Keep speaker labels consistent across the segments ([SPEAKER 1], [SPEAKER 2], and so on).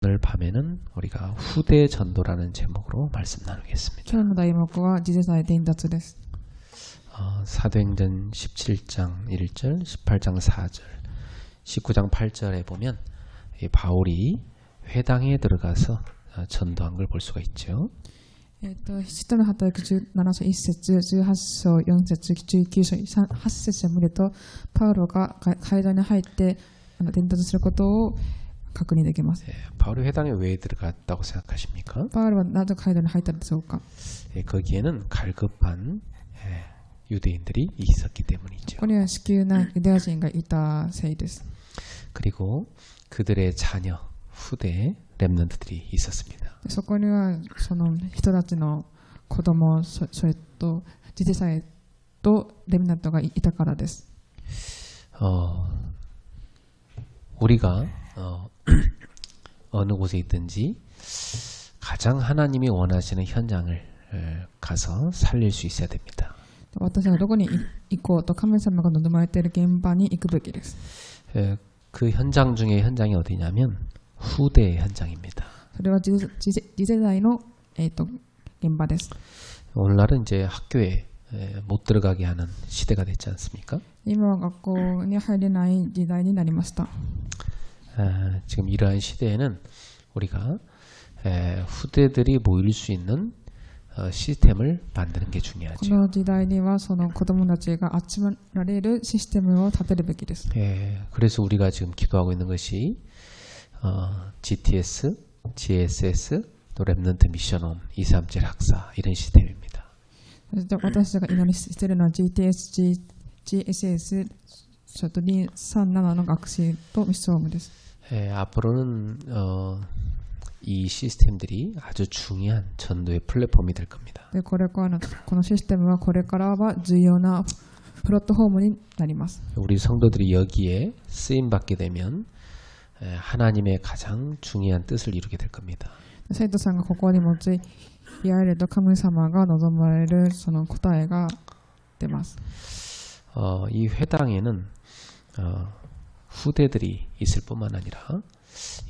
[SPEAKER 1] 오늘 밤에는 우리가 후대 전도라는 제목으로 말씀 나누겠습니다.
[SPEAKER 2] 今日の題目は次世代伝達です。
[SPEAKER 1] 사도행전 17장 1절, 18장 4절, 19장 8절에 보면 바울이 회당에 들어가서 전도한 걸 볼 수가 있죠.
[SPEAKER 2] 使徒の働き17章1節18章4節19章8節を見るとパウロが階段に入って伝達することを確認できます。
[SPEAKER 1] 바울이 회당에 왜 들어갔다고 생각하십니까?
[SPEAKER 2] パウロはなぜ階段に入ったのでしょうか。
[SPEAKER 1] 거기에는 갈급한 유대인들이 있었기 때문이죠.
[SPEAKER 2] ここには子宮なユダヤ人がいたせいです。
[SPEAKER 1] 그리고 그들의 자녀, 후대 렘넌트들이 있었습니다.
[SPEAKER 2] そこにはその人たちの子供、それと次世代とレムナントがいたからです。
[SPEAKER 1] 우리가 어느 곳에 있든지 가장 하나님이 원하시는 현장을 가서 살릴 수 있어야 됩니다.
[SPEAKER 2] 私はどこに行こうと神様が望まれている現場に行くべきです。
[SPEAKER 1] 그 현장 중에 현장이 어디냐면 후대의 현장입니다.
[SPEAKER 2] それは次世代の現場です。
[SPEAKER 1] 오늘날은 이제 학교에 못 들어가게 하는 시대가 됐지 않습니까?
[SPEAKER 2] 今は学校に入れない時代になりました。
[SPEAKER 1] 지금 이러한 시대에는 우리가 후대들이 모일 수 있는 시스템을 만드는 게 중요하죠.
[SPEAKER 2] この時代にはその子供たちが集められるシステムを立てるべきです。
[SPEAKER 1] 그래서 우리가 지금 기도하고 있는 것이 GTS, GSS, 또 렘넌트 미션홈, 237 학사 이런 시스템입니다.
[SPEAKER 2] 私たちが今しているのは GTS、GSS、それと237の学習とミッションホームです。
[SPEAKER 1] 앞으로는 이 시스템들이 아주 중요한 전도의 플랫폼이 될 겁니다.
[SPEAKER 2] でこれからこのシステムはこれからは重要なプラットフォームになります。
[SPEAKER 1] 우리 성도들이 여기에 쓰임 받게 되면 하나님의 가장 중요한 뜻을 이루게 될 겁니다.
[SPEAKER 2] 生徒さんがここに用いられると神様が望まれるその答えが出ます。
[SPEAKER 1] 이 회당에는 후대들이 있을 뿐만 아니라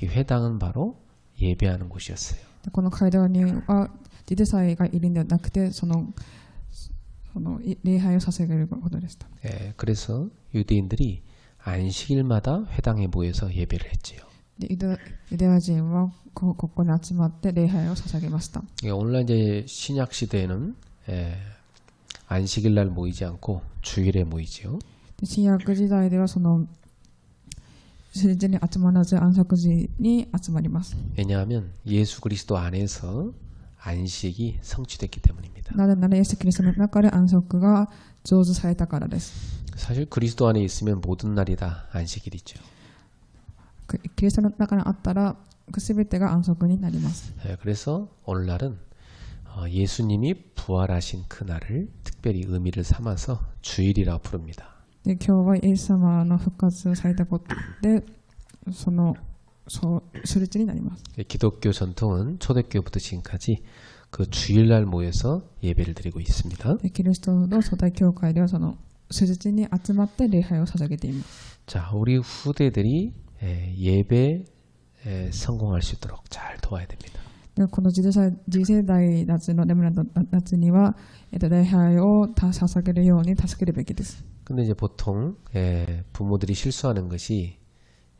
[SPEAKER 1] 이 회당은 바로 예배하는 곳이었어요.
[SPEAKER 2] この階段には次世代がいるんではなくてその礼拝を捧げることでした。
[SPEAKER 1] 그래서 유대인들이 안식일마다 회당에 모여서 예배를 했지요.
[SPEAKER 2] ユダヤ人はここに集まって礼拝を捧げました。
[SPEAKER 1] 오늘날 이제 신약 시대에는 안식일날 모이지 않고 주일에 모이지요.
[SPEAKER 2] 新約時代ではその主日に集まらず安息日に集まります。
[SPEAKER 1] 왜냐하면 예수 그리스도 안에서 안식이 성취됐기 때문입니다.
[SPEAKER 2] なぜならイエス・キリストの中で安息が成就されたからです。
[SPEAKER 1] 사실 그리스도 안에 있으면 모든 날이 다 안식일이죠.
[SPEAKER 2] キリストの中にあったら全てが安息になります。
[SPEAKER 1] 그래서 오늘날은 예수님이 부활하신 그날을 특별히 의미를 삼아서 주일이라고 부릅니다.
[SPEAKER 2] で今日はイエス様の復活されたことでその主日になります。
[SPEAKER 1] 기독교 전통은 초대교부터 지금까지 그 주일날 모여서 예배를 드리고 있습니다.
[SPEAKER 2] キリストの初代教会ではその主日に集まって礼拝を捧げています。
[SPEAKER 1] 자, 우리 후대들이 예배 성공할 수 있도록 잘 도와야 됩니다.
[SPEAKER 2] この次世代夏のレムナント夏には礼拝を捧げるように助けるべきです。
[SPEAKER 1] 근데 이제 보통 부모들이 실수하는 것이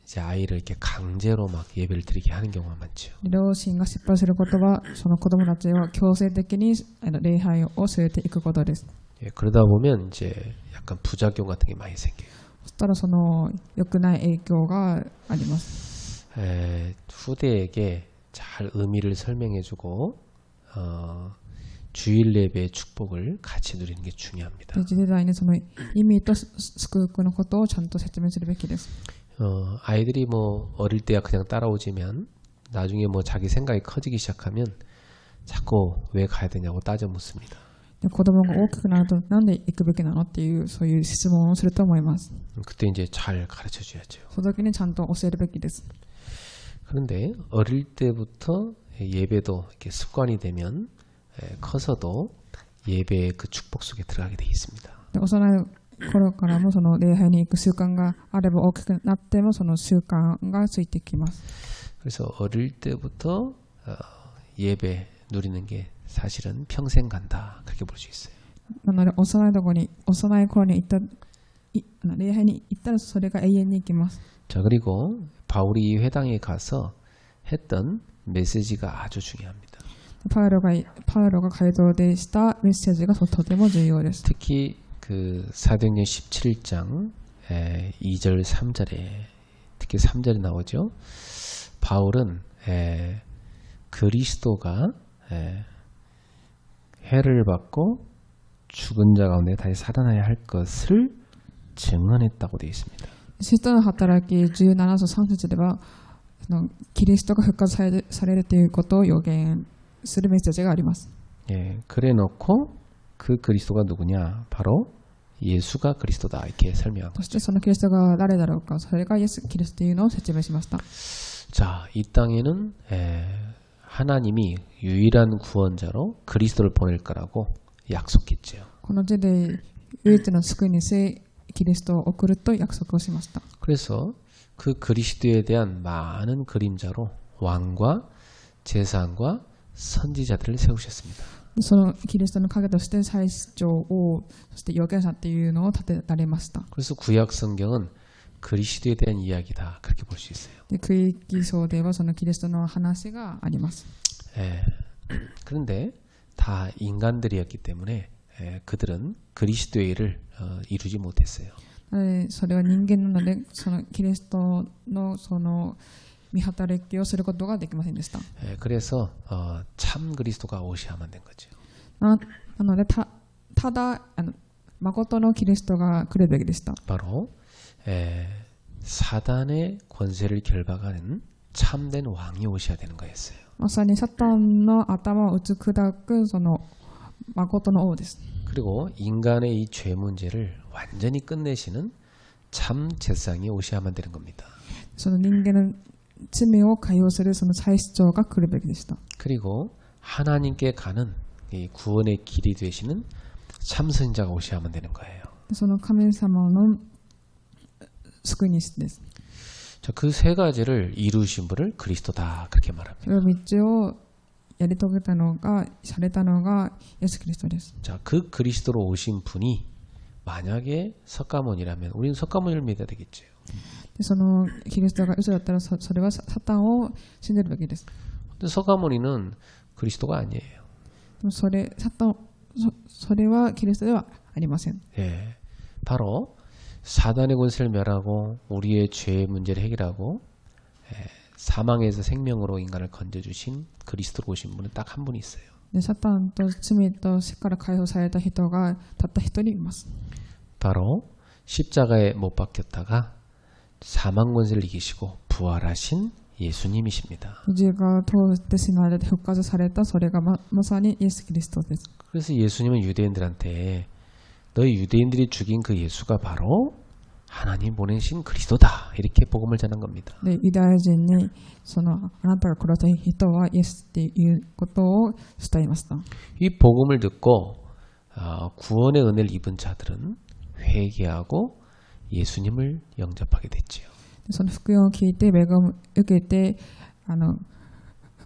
[SPEAKER 1] 이제 아이를 이렇게 강제로 막 예배를 드리게 하는 경우가 많죠.
[SPEAKER 2] 両親が失敗することはその子供たちを強制的に礼拝を連れていくことです。
[SPEAKER 1] 그러다 보면 이제 약간 부작용 같은 게 많이 생겨요.
[SPEAKER 2] そしたらその良くない影響があります。
[SPEAKER 1] 후대에게 잘 의미를 설명해주고 주일 예배의 축복을 같이 누리는 게 중요합니다.
[SPEAKER 2] 次世代にその意味と祝福のことをちゃんと説明するべきです。
[SPEAKER 1] 아이들이 뭐 어릴 때야 그냥 따라오지만 나중에 뭐 자기 생각이 커지기 시작하면 자꾸 왜 가야 되냐고 따져 묻습니다.
[SPEAKER 2] 子供が大きくなるとなんで行くべきなのっていうそういう質問をすると思います。
[SPEAKER 1] 그때 이제 잘 가르쳐 줘야죠.
[SPEAKER 2] その時にちゃんと教えるべきです。
[SPEAKER 1] 그런데 어릴 때부터 예배도 이렇게 습관이 되면 커서도 예배의 그 축복 속에 들어가게 돼 있습니다.
[SPEAKER 2] 幼い頃からもその礼拝に行く習慣があれば大きくなってもその習慣がついてきます。
[SPEAKER 1] 그래서 어릴 때부터 예배 누리는 게 사실은 평생 간다 그렇게 볼 수 있어요.
[SPEAKER 2] なので幼い頃に行った礼拝に行ったらそれが永遠に行きます。
[SPEAKER 1] 자, 그리고 바울이 이 회당에 가서 했던 메시지가 아주 중요합니다.
[SPEAKER 2] パウロが街道でしたメッセージがとても重要です。
[SPEAKER 1] 특히 그 사도행전 17장 2절 3절에 특히 3절에 나오죠. 바울은 그리스도가 해를 받고 죽은 자 가운데 다시 살아나야 할 것을 증언했다고 되어 있습니다.
[SPEAKER 2] 使徒の働き17章3節ではキリストが復活されるということを予言するメッセージがあります。
[SPEAKER 1] 예, 그래 놓고 그 그리스도가 누구냐? 바로 예수가 그리스도다 이렇게 설명하고.
[SPEAKER 2] そしてそのキリストが誰だろうか、それがイエス・キリストというのを説明しました。
[SPEAKER 1] 자, 이 땅에는 하나님이 유일한 구원자로 그리스도를 보낼 거라고 약속했죠.
[SPEAKER 2] この地で唯一の救い主キリストを送ると約束をしました。
[SPEAKER 1] 그래서 그 그리스도에 대한 많은 그림자로 왕과 제사장과 선지자들을 세우셨습니다.
[SPEAKER 2] そのキリストの影として祭司長を、そして預言者っていうのを立てられました。
[SPEAKER 1] 그래서 구약 성경은 그리스도에 대한 이야기다 그렇게 볼 수 있어요.
[SPEAKER 2] で区域章ではそのキリストの話があります。
[SPEAKER 1] 그런데 다 인간들이었기 때문에 그들은 그리스도의 일을 이루지 못했어요.
[SPEAKER 2] それは人間なので、そのキリストのその見働きをすることができませんでした。
[SPEAKER 1] 그래서 참 그리스도가 오셔야만 된 거죠.
[SPEAKER 2] なのでただ誠のキリストが来るべきでした。
[SPEAKER 1] 바로 사단의 권세를 결박하는 참된 왕이 오셔야 되는 거였어요.
[SPEAKER 2] まさにサタンの頭を打ち砕くその誠の王です。
[SPEAKER 1] 그리고 인간의 이 죄 문제를 완전히 끝내시는 참 제사장이 오셔야만 되는 겁니다.
[SPEAKER 2] その人間の罪を解放するその祭司長が来るべきでした。
[SPEAKER 1] 그리고 하나님께 가는 이 구원의 길이 되시는 참 선지자가 오셔야만 되는 거예요.
[SPEAKER 2] その神様の救い主です。
[SPEAKER 1] 자, 그 세 가지를 이루신 분을 그리스도다 그렇게 말합니다.
[SPEAKER 2] その道をやり遂げたのがされたのがイエス・キリストです。
[SPEAKER 1] 자, 그 그리스도로 오신 분이 만약에 석가모니라면 우리는 석가모니를 믿어야 되겠죠.
[SPEAKER 2] でそのキリストが嘘だったらそれはサタンを信じるべきです。
[SPEAKER 1] 근데 석가모니는 그리스도가 아니에요.
[SPEAKER 2] でもそれはキリストではありません。
[SPEAKER 1] 예, 바로 사단의 권세를 멸하고 우리의 죄 문제를 해결하고 사망에서 생명으로 인간을 건져주신 그리스도로 오신 분은 딱 한 분이 있어요.
[SPEAKER 2] でサタンと罪と死から解放された人がたった一人います。
[SPEAKER 1] 바로 십자가에 못 박혔다가 사망 권세를 이기시고 부활하신 예수님이십니다.
[SPEAKER 2] 十字架を通って死なれて復活されたそれがまさにイエス・キリストです。
[SPEAKER 1] 그래서 예수님은 유대인들한테 너희 유대인들이 죽인 그 예수가 바로 하나님 보내신 그리스도다 이렇게 복음을 전한 겁니다.
[SPEAKER 2] でユダヤ人にそのあなたが殺した人はイエスっていうことを伝えました。
[SPEAKER 1] 이 복음을 듣고 구원의 은혜를 입은 자들은 회개하고 예수님을 영접하게 됐지요.
[SPEAKER 2] でその福音を聞いて恵みを受けて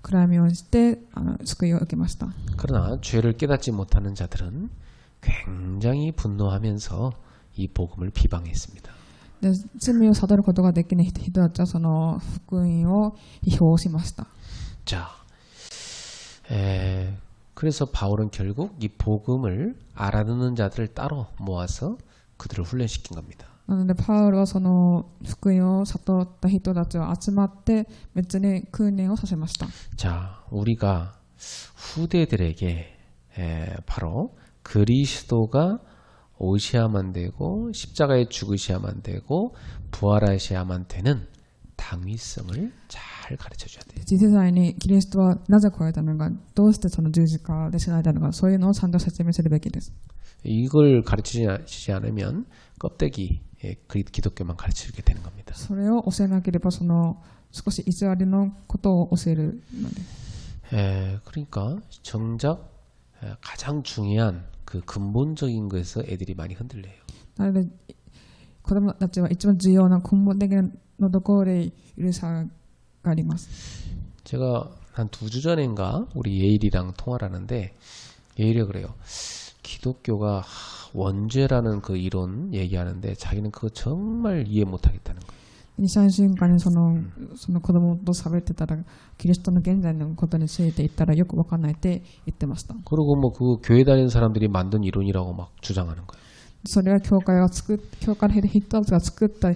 [SPEAKER 2] 暗闇をして救いを受けました。
[SPEAKER 1] 그러나 죄를 깨닫지 못하는 자들은 굉장히 분노하면서 이 복음을 비방했습니다.
[SPEAKER 2] で罪を悟ることができない人たちはその福音を批評しました。
[SPEAKER 1] 자, 그래서 바울은 결국 이 복음을 알아듣는 자들을 따로 모아서 그들을 훈련시킨 겁니다.
[SPEAKER 2] なのでパウロはその福音を悟った人たちを集まって別に訓練をさせました。
[SPEAKER 1] 자, 우리가 후대들에게 바로 그리스도가 오셔야만 되고 십자가에 죽으셔야만 되고 부활하셔야만 되는 당위성을 잘 가르쳐줘야 돼요.
[SPEAKER 2] 次世代にキリストはなぜ来られたのか、どうしてその十字架で死なれたのか、そういうのをちゃんと説明するべきです。
[SPEAKER 1] 이걸 가르치지 않으면 껍데기 기독교만 가르치게 되는 겁니다.
[SPEAKER 2] それを教えなければその少し偽りのことを教えるので。
[SPEAKER 1] 그러니까 정작 가장 중요한 그 근본적인 것에서 애들이 많이 흔들려요.
[SPEAKER 2] なので子供たちは一番重要な根本的なところで許さがあります。
[SPEAKER 1] 제가 한 2주 전인가 우리 예일이랑 통화를 하는데 예일이 그래요. 기독교가 원죄라는 그 이론 얘기하는데 자기는 그거 정말 이해 못하겠다는 거예요.
[SPEAKER 2] 2、3週間にその子供と喋ってたらキリストの現在のことについて言ったらよくわかんないって言ってました。
[SPEAKER 1] 그리고 뭐 그 교회 다니는 사람들이 만든 이론이라고 막 주장하는 거예요.
[SPEAKER 2] それは教会の人たちが作った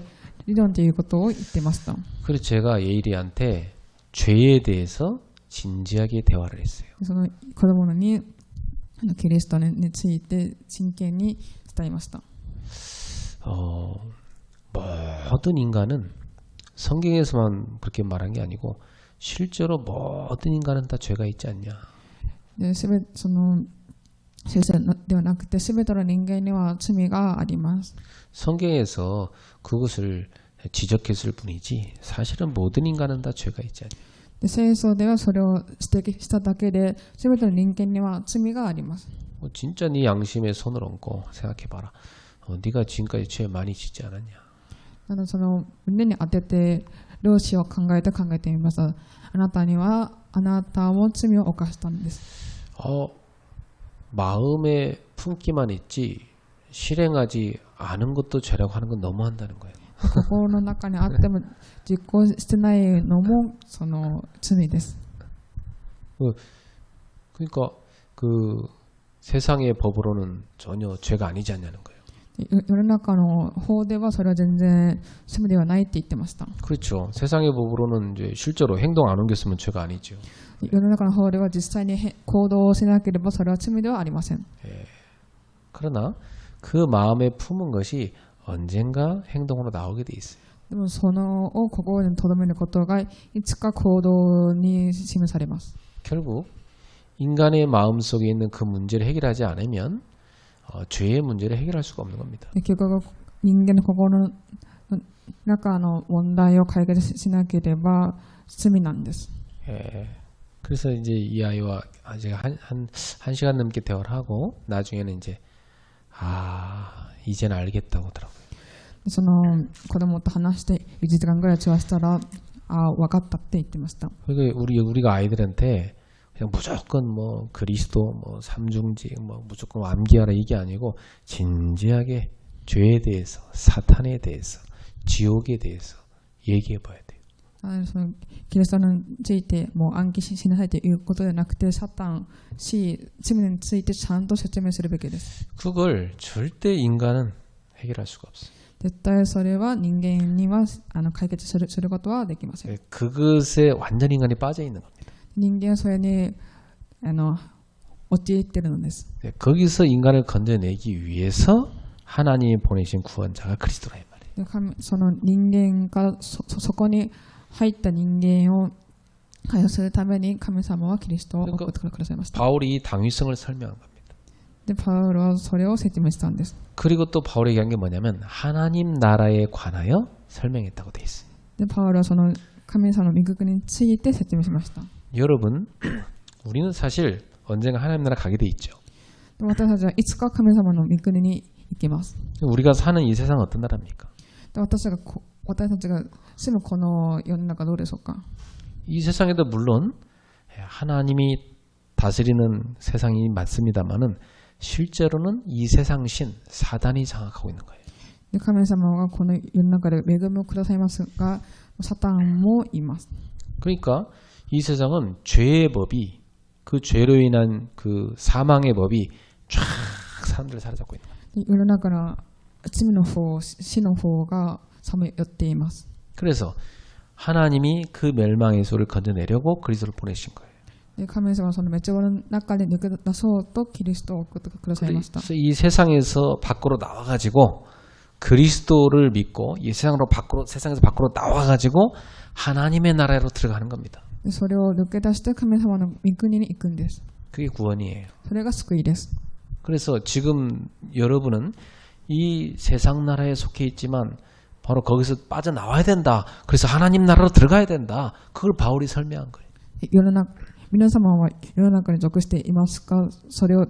[SPEAKER 2] 理論ということを言ってました。
[SPEAKER 1] 그래서 제가 예일이한테 죄에 대해서 진지하게 대화를 했어요.
[SPEAKER 2] その子供にキリストについて真剣に伝えました。
[SPEAKER 1] 모든 인간은 성경에서만 그렇게 말한 게 아니고 실제로 모든 인간은 다 죄가 있지 않냐.
[SPEAKER 2] その先生ではなくて全ての人間には罪があります。
[SPEAKER 1] 성경에서 그것을 지적했을 뿐이지 사실은 모든 인간은 다 죄가 있지 않냐.
[SPEAKER 2] で聖書ではそれを指摘しただけで全ての人間には罪があります。
[SPEAKER 1] 진짜 네 양심에 손을 얹고 생각해봐라. 네가 지금까지 죄 많이 짓지 않았냐.
[SPEAKER 2] なのでその胸に当てて量子を考えてみます。あなたも罪を犯したんです。
[SPEAKER 1] 마음에 품기만 있지 실행하지 않은 것도 죄라고 하는 건 너무한다는 거예요.
[SPEAKER 2] 心の中にあっても実行してないのもその罪です。
[SPEAKER 1] 그러니까 그 세상의 법으로는 전혀 죄가 아니지 않냐는 거예요.
[SPEAKER 2] 世の中の法ではそれは全然罪ではないって言ってました。
[SPEAKER 1] 그렇죠. 세상의 법으로는 이제 실제로 행동 안 옮겼으면 죄가 아니죠.
[SPEAKER 2] 世の中の法では実際に行動しなければそれは罪ではありません。
[SPEAKER 1] 그러나 그 마음에 품은 것이 언젠가 행동으로 나오게 돼 있어요.
[SPEAKER 2] でもそのを心に留めることがいつか行動に示されます。
[SPEAKER 1] 결국 인간의 마음속에 있는 그 문제를 해결하지 않으면 죄의 문제를 해결할 수가 없는 겁니다.
[SPEAKER 2] 結局人間の心の中の問題を解決しなければ罪なんです。
[SPEAKER 1] 그래서 이제 이 아이와 제가 한 시간 넘게 대화를 하고 나중에는 이제 이제는 알겠다고 하더라고요.
[SPEAKER 2] その子供と話して1時間ぐらい中話したら分かったって言ってました。
[SPEAKER 1] 그러니까 우리가 아이들한테 그냥 무조건 뭐 그리스도 뭐 삼중직 뭐 무조건 암기하라 이게 아니고 진지하게 죄에 대해서 사탄에 대해서 지옥에 대해서 얘기해 봐야 돼요.
[SPEAKER 2] そのキリストについてもう暗記しなさいということではなくてサタン罪についてちゃんと説明するべきです。
[SPEAKER 1] 그걸 절대 인간은 해결할 수가 없어요.
[SPEAKER 2] 絶対それは人間には解決することはできません。
[SPEAKER 1] 그것에 완전 인간이 빠져 있는 겁니다.
[SPEAKER 2] 人間はそれに陥っているのです。
[SPEAKER 1] 거기서 인간을 건져내기 위해서 하나님이 보내신 구원자가 그리스도라 이 말이에요.
[SPEAKER 2] その人間からそこに入った人間を解放するために神様はキリストを送ってくださいました。
[SPEAKER 1] 바울이 당위성을 설명한 겁니다.
[SPEAKER 2] でパウロはそれを説明したんです。
[SPEAKER 1] 그리고 또 바울이 얘기한 게 뭐냐면 하나님 나라에 관하여 설명했다고 돼 있어요.
[SPEAKER 2] でパウロはその神様の御国について説明しました。
[SPEAKER 1] 여러분, 우리는 사실 언젠가 하나님 나라 가게 돼 있죠.
[SPEAKER 2] で私たちはいつか神様の御国に行きます。
[SPEAKER 1] 우리가 사는 이 세상은 어떤 나라입니까?
[SPEAKER 2] で私たちが住むこの世の中どうでしょうか。
[SPEAKER 1] 이 세상에도 물론 하나님이 다스리는 세상이 맞습니다만은 실제로는 이 세상 신 사단이 장악하고 있는 거예요.
[SPEAKER 2] で神様がこの世の中で恵みをくださいますが、サタンもいます。
[SPEAKER 1] 그러니까 이 세상은 죄의 법이 그 죄로 인한 그 사망의 법이 쫙 사람들을 사로잡고 있는 거예요.
[SPEAKER 2] 世の中の罪の方、死の方がさまよっています。
[SPEAKER 1] 그래서 하나님이 그 멸망의 소를 건져내려고 그리스도를 보내신 거예요.
[SPEAKER 2] で神様はその滅亡の中で抜け出そうとキリストを送ってくださいました。
[SPEAKER 1] 그래서 이 세상에서 밖으로 나와가지고 그리스도를 믿고 이 세상에서 밖으로 나와가지고 하나님의 나라로 들어가는 겁니다.
[SPEAKER 2] でそれを抜け出して神様の御国に行くんです。
[SPEAKER 1] 그게 구원이에요.
[SPEAKER 2] それが救いです。
[SPEAKER 1] 그래서 지금 여러분은 이 세상 나라에 속해 있지만 바로 거기서 빠져나와야 된다. 그래서 하나님 나라로 들어가야 된다. 그걸 바울이 설명한 거예요.
[SPEAKER 2] 皆様は世の中に属していますか。それを、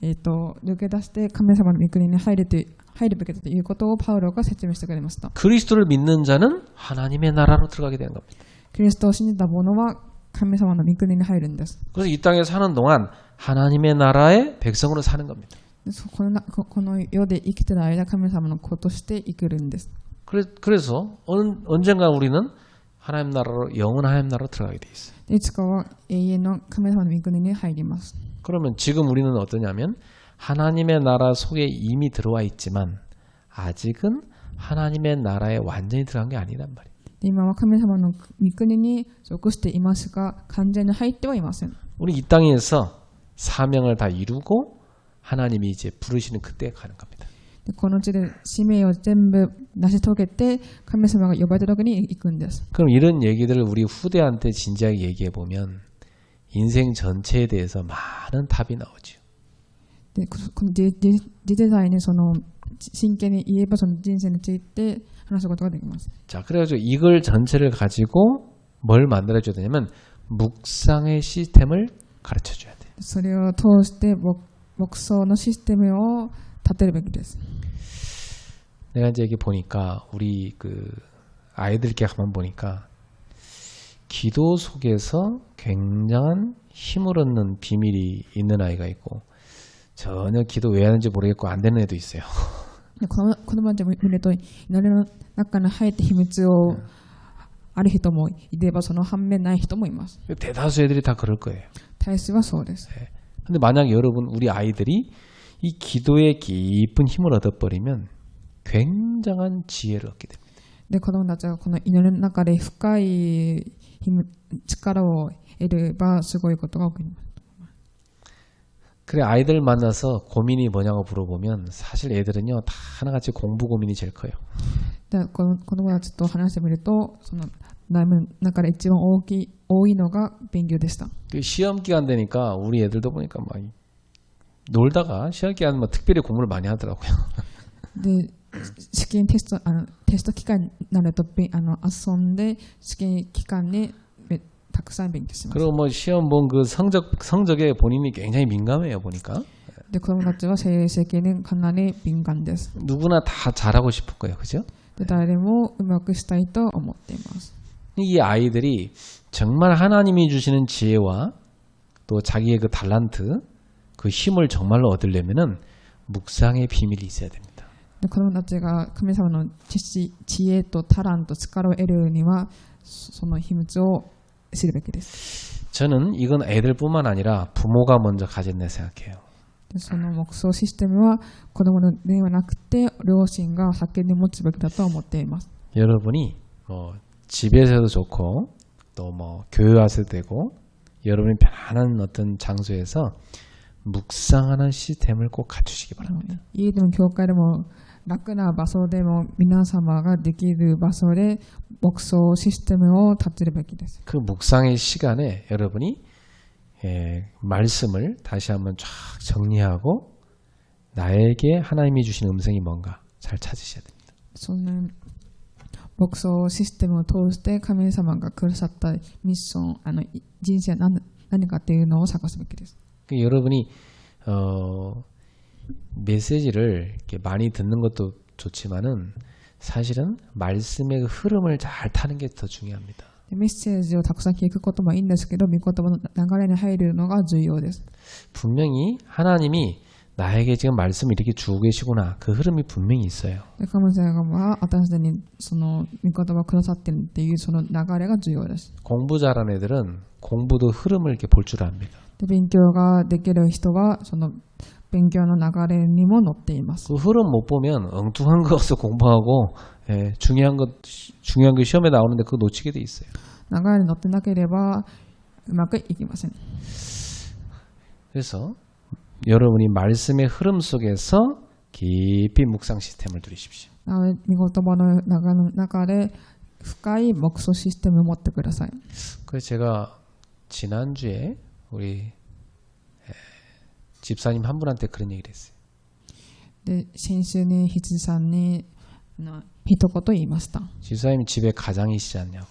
[SPEAKER 2] 抜け出して神様の御国に入るべきだということをパウロが説明してくれました。
[SPEAKER 1] 그리스도를 믿는 자는 하나님의 나라로 들어가게 되는 겁니다.
[SPEAKER 2] キリストを信じた者は神様の御国に入るんです。
[SPEAKER 1] 그래서 이 땅에 사는 동안 하나님의 나라의 백성으로 사는 겁니다.
[SPEAKER 2] この世で生きている間、神様の子として生きるんです。
[SPEAKER 1] 그래서 언젠가 우리는 하나님 나라로 영원 하나님 나라로 들어가게 돼 있어요.
[SPEAKER 2] いつかは永遠の神様の御国に入ります。
[SPEAKER 1] 그러면 지금 우리는 어떠냐면 하나님의 나라 속에 이미 들어와 있지만 아직은 하나님의 나라에 완전히 들어간 게 아니란 말이에요.
[SPEAKER 2] 今は神様の御国に属していますが、完全に入ってはいません。
[SPEAKER 1] 우리 이 땅에서 사명을 다 이루고 하나님이 이제 부르시는 그때 가는 겁니다.
[SPEAKER 2] でこの地で使命を全部成し遂げて、神様が呼ばれた時に行くんです。
[SPEAKER 1] 그럼 이런 얘기들을 우리 후대한테 진지하게 얘기해 보면 인생 전체에 대해서 많은 답이 나오죠.
[SPEAKER 2] でこの次世代にその真剣に言えば、その人生について話すことができます。
[SPEAKER 1] 자, 그래가지고 이걸 전체를 가지고 뭘 만들어줘야 되냐면 묵상의 시스템을 가르쳐줘야 돼요.
[SPEAKER 2] それを通して牧草のシステムを立てるべきです。
[SPEAKER 1] 내가 이제 이게 보니까 우리 그 아이들께 한번 보니까 기도 속에서 굉장한 힘을 얻는 비밀이 있는 아이가 있고 전혀 기도 왜 하는지 모르겠고 안 되는 애도 있어요.
[SPEAKER 2] で子供たちを見ると、祈りの中に入って秘密をある人もいれば、その反面ない人もいます。
[SPEAKER 1] 대다수 애들이 다 그럴 거예요.
[SPEAKER 2] 大数はそうです。
[SPEAKER 1] 근데 만약 여러분 우리 아이들이 이 기도에 깊은 힘을 얻어버리면 굉장한 지혜를 얻게 됩니다.
[SPEAKER 2] で子供たちがこの祈りの中で深い力を得ればすごいことが起きます。
[SPEAKER 1] 그래 아이들 만나서 고민이 뭐냐고 물어보면 사실 애들은요 다 하나같이 공부 고민이 제일 커요.
[SPEAKER 2] で子供たちと話してみると、その悩みの中で一番多いのが勉強でした。
[SPEAKER 1] 그 시험 기간 되니까 우리 애들도 보니까 막 놀다가 시험 기간 뭐 특별히 공부를 많이 하더라고요.
[SPEAKER 2] で試験テスト期間になると遊んで試験期間にたくさん勉強します。
[SPEAKER 1] 그리고 뭐 시험 본 그 성적에 본인이 굉장히 민감해요 보니까.
[SPEAKER 2] で子供たちは成績にかなり敏感です。
[SPEAKER 1] 누구나 다 잘하고 싶을 거예요, 그죠?
[SPEAKER 2] で誰もうまくしたいと思っています。
[SPEAKER 1] 이 아이들이 정말 하나님이 주시는 지혜와 또 자기의 그 달란트, 그 힘을 정말로 얻으려면은 묵상의 비밀이 있어야 됩니다.
[SPEAKER 2] で子供たちが神様の知恵とタラント、力を得るにはその秘密を知るべきです。
[SPEAKER 1] 저는 이건 애들뿐만 아니라 부모가 먼저 가졌네 생각해요.
[SPEAKER 2] でその牧草システムは子供のではなくて両親が先に持つべきだと思っています。
[SPEAKER 1] 여러분이 뭐 집에서도 좋고 또 뭐 교회 와서도 되고 여러분이 편안한 어떤 장소에서 묵상하는 시스템을 꼭 갖추시기 바랍니다.
[SPEAKER 2] 家でも教会でも楽な場所でも皆様ができる場所で牧草システムを立てるべきです。
[SPEAKER 1] 그 묵상의 시간에 여러분이 말씀을 다시 한번 쫙 정리하고 나에게 하나님이 주신 음성이 뭔가 잘 찾으셔야 됩니다.
[SPEAKER 2] その牧草システムを通して神様がくださったミッション、人生は何かっていうのを探すべきです。
[SPEAKER 1] 여러분이 메시지를 이렇게 많이 듣는 것도 좋지만은 사실은 말씀의 흐름을 잘 타는 게 더 중요합니다.
[SPEAKER 2] メッセージをたくさん聞くこともいいんですけど、御言葉の流れに入るのが重要です。
[SPEAKER 1] 분명히 하나님이 나에게 지금 말씀을 이렇게 주고 계시구나. 그 흐름이 분명히 있어요.
[SPEAKER 2] 神様が私たちにその御言葉をくださっているっていうその流れが重要です。
[SPEAKER 1] 공부 잘하는 애들은 공부도 흐름을 이렇게 볼 줄 압니다.
[SPEAKER 2] で勉強ができる人はその勉強の流れにも乗っています。
[SPEAKER 1] 그 흐름 못 보면 엉뚱한 거 없어 공부하고 중요한 거 시험에 나오는데 그거 놓치게 돼 있어요.
[SPEAKER 2] 流れに乗ってなければうまくいきません。
[SPEAKER 1] 그래서 여러분이 말씀의 흐름 속에서 깊이 묵상 시스템을 들이십시오.
[SPEAKER 2] なので御言葉の流れの中で深い牧草システムを持ってください。
[SPEAKER 1] 그래서 제가 지난주에 우리 집사님 한 분한테 그런 얘기를 했어요.
[SPEAKER 2] で先週に羊さんに一言言いました。
[SPEAKER 1] 집사님 집에 가장이시지 않냐고.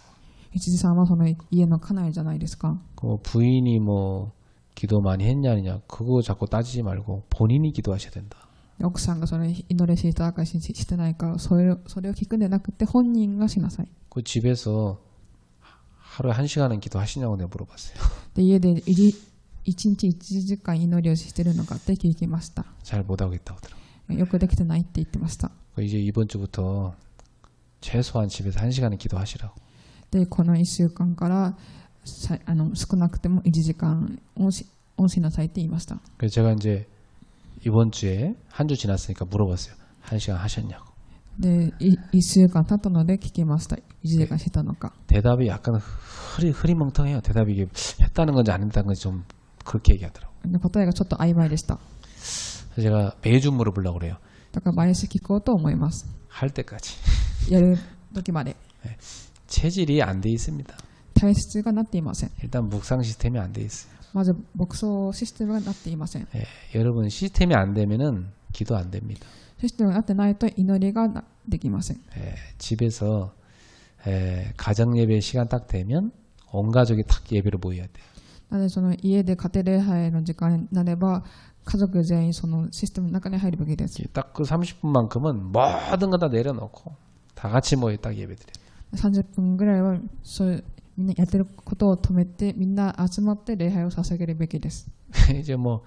[SPEAKER 2] 羊さんはその家の家内じゃないですか。
[SPEAKER 1] 그 부인이 뭐 기도 많이 했냐느냐 그거 자꾸 따지지 말고 본인이 기도하셔야 된다.
[SPEAKER 2] 奥さんがそれ祈りしていたかしてないか、それを聞くんでなくて本人がしなさい。
[SPEAKER 1] 그 집에서 하루에 1시간은 기도하시냐고 내가 물어봤어요.
[SPEAKER 2] で家で1日1時間祈りをしているのかって聞きました。
[SPEAKER 1] 잘 못하고 있다고 하더라고요.
[SPEAKER 2] よくできてないって言ってました。
[SPEAKER 1] 이제 이번 주부터 최소한 집에서 1시간은 기도하시라고.
[SPEAKER 2] でこの1週間から少なくても1時間をしなさいって言いました。
[SPEAKER 1] 그래서 제가 이제 이번 주에 한 주 지났으니까 물어봤어요. 1시간 하셨냐고.
[SPEAKER 2] で1週間経ったので聞きました。1時間したのか。
[SPEAKER 1] 대답이 약간 흐리멍텅해요. 대답이 이게 했다는 건지 안 했다는 건지 좀 그렇게 얘기하더라고요.
[SPEAKER 2] で答えがちょっと曖昧でした。
[SPEAKER 1] 그래서 제가 매주 물어보려고 그래요.
[SPEAKER 2] だから毎週聞こうと思います。
[SPEAKER 1] 할 때까지.
[SPEAKER 2] やる時まで。
[SPEAKER 1] 체질이 안 돼 있습니다.
[SPEAKER 2] 体質がなっていません。
[SPEAKER 1] 일단 묵상 시스템이 안 돼 있어요.
[SPEAKER 2] まず牧草システムがなっていません。
[SPEAKER 1] 여러분 시스템이 안 되면은 기도 안 됩니다.
[SPEAKER 2] システムがなってないと祈りができません。
[SPEAKER 1] 집에서 가정 예배 시간 딱 되면 온 가족이 딱 예배로 모여야 돼요.
[SPEAKER 2] なのでその家で家庭礼拝の時間になれば家族全員そのシステムの中に入るべきです。
[SPEAKER 1] 딱 그 30분만큼은 모든 거 다 내려놓고 다 같이 모여 딱 예배드려요.
[SPEAKER 2] 30分ぐらいはそうみんなやってることを止めてみんな集まって礼拝を捧げるべきです。
[SPEAKER 1] 이제 뭐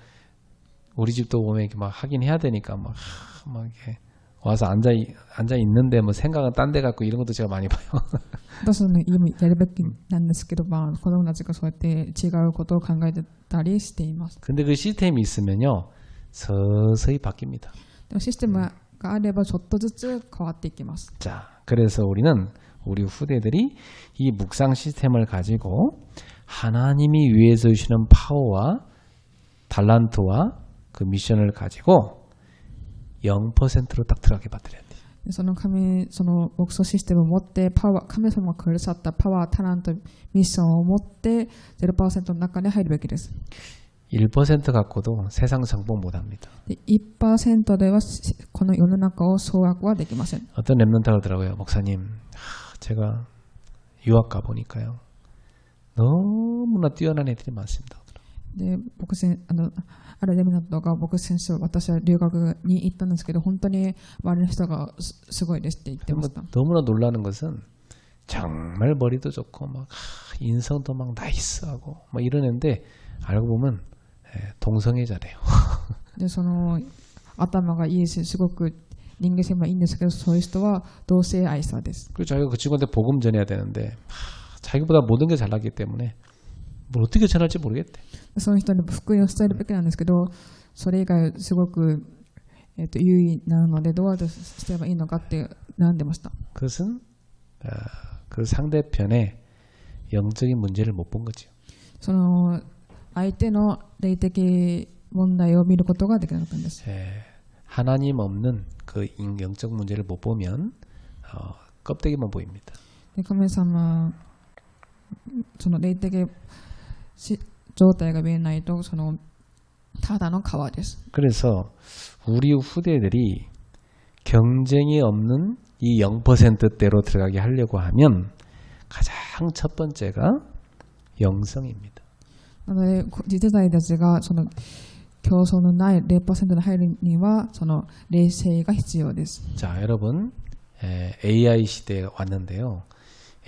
[SPEAKER 1] 우리 집도 보면 이렇게 막 하긴 해야 되니까 막 이렇게 와서 앉아 있는데 뭐 생각은 딴 데 갖고 이런 것도 제가 많이 봐요.
[SPEAKER 2] 私の家もやるべきなんですけど、子供たちがそうやって違うことを考えてたりしています。
[SPEAKER 1] 근데 그 시스템이 있으면요 서서히 바뀝니다.
[SPEAKER 2] でもシステムがあればちょっとずつ変わっていきます。
[SPEAKER 1] 자, 그래서 우리는 우리 후대들이 이 묵상 시스템을 가지고 하나님이 위에서 주시는 파워와 달란트와 그 미션을 가지고 0%로 딱 들어가게 받으려야 돼요.
[SPEAKER 2] その牧草システムを持って神様がくださったパワー、タラント、ミッションを持って 0% の中に入るべきです。
[SPEAKER 1] 1% 갖고도 세상 정복 못합니다.
[SPEAKER 2] 1% ではこの世の中を総額はできません。
[SPEAKER 1] 어떤 랩런트가 그러더라고요. 목사님, 제가 유학 가보니까요. 너무나 뛰어난 애들이 많습니다.
[SPEAKER 2] であるレミナントが僕先生私は留学に行ったんですけど本当に周りの人がすごいですって言ってました。
[SPEAKER 1] 너무나 놀라는 것은 정말 머리도 좋고 막 인성도 막 나이스하고 막 이러는데 알고 보면 동성애 잘해요.
[SPEAKER 2] でその頭がいいしすごく人間性もいいんですけどそういう人は同性愛者です。
[SPEAKER 1] 그리고 자기가 그 친구한테 복음 전해야 되는데 자기보다 모든 게 잘나기 때문에 뭘 어떻게 전할지 모르겠대.
[SPEAKER 2] その人に福音を伝えるべきなんですけどそれ以外すごく、優位なのでどうやってすればいいのかって悩んでました。
[SPEAKER 1] 그것은 그 상대편의 영적인 문제를 못 본 거죠.
[SPEAKER 2] その相手の霊的問題を見ることができなかったんです。
[SPEAKER 1] 하나님 없는 그 영적 문제를 못 보면 껍데기만 보입니다.
[SPEAKER 2] で神様その霊的状態が見えないとそのただの皮です。
[SPEAKER 1] 그래서 우리 후대들이 경쟁이 없는 이 0%대로 들어가게 하려고 하면 가장 첫 번째가 영성입니다.
[SPEAKER 2] なので次世代たちがその競争のない 0% に入るにはその霊性が必要です。
[SPEAKER 1] 자, 여러분 AI 시대에 왔는데요.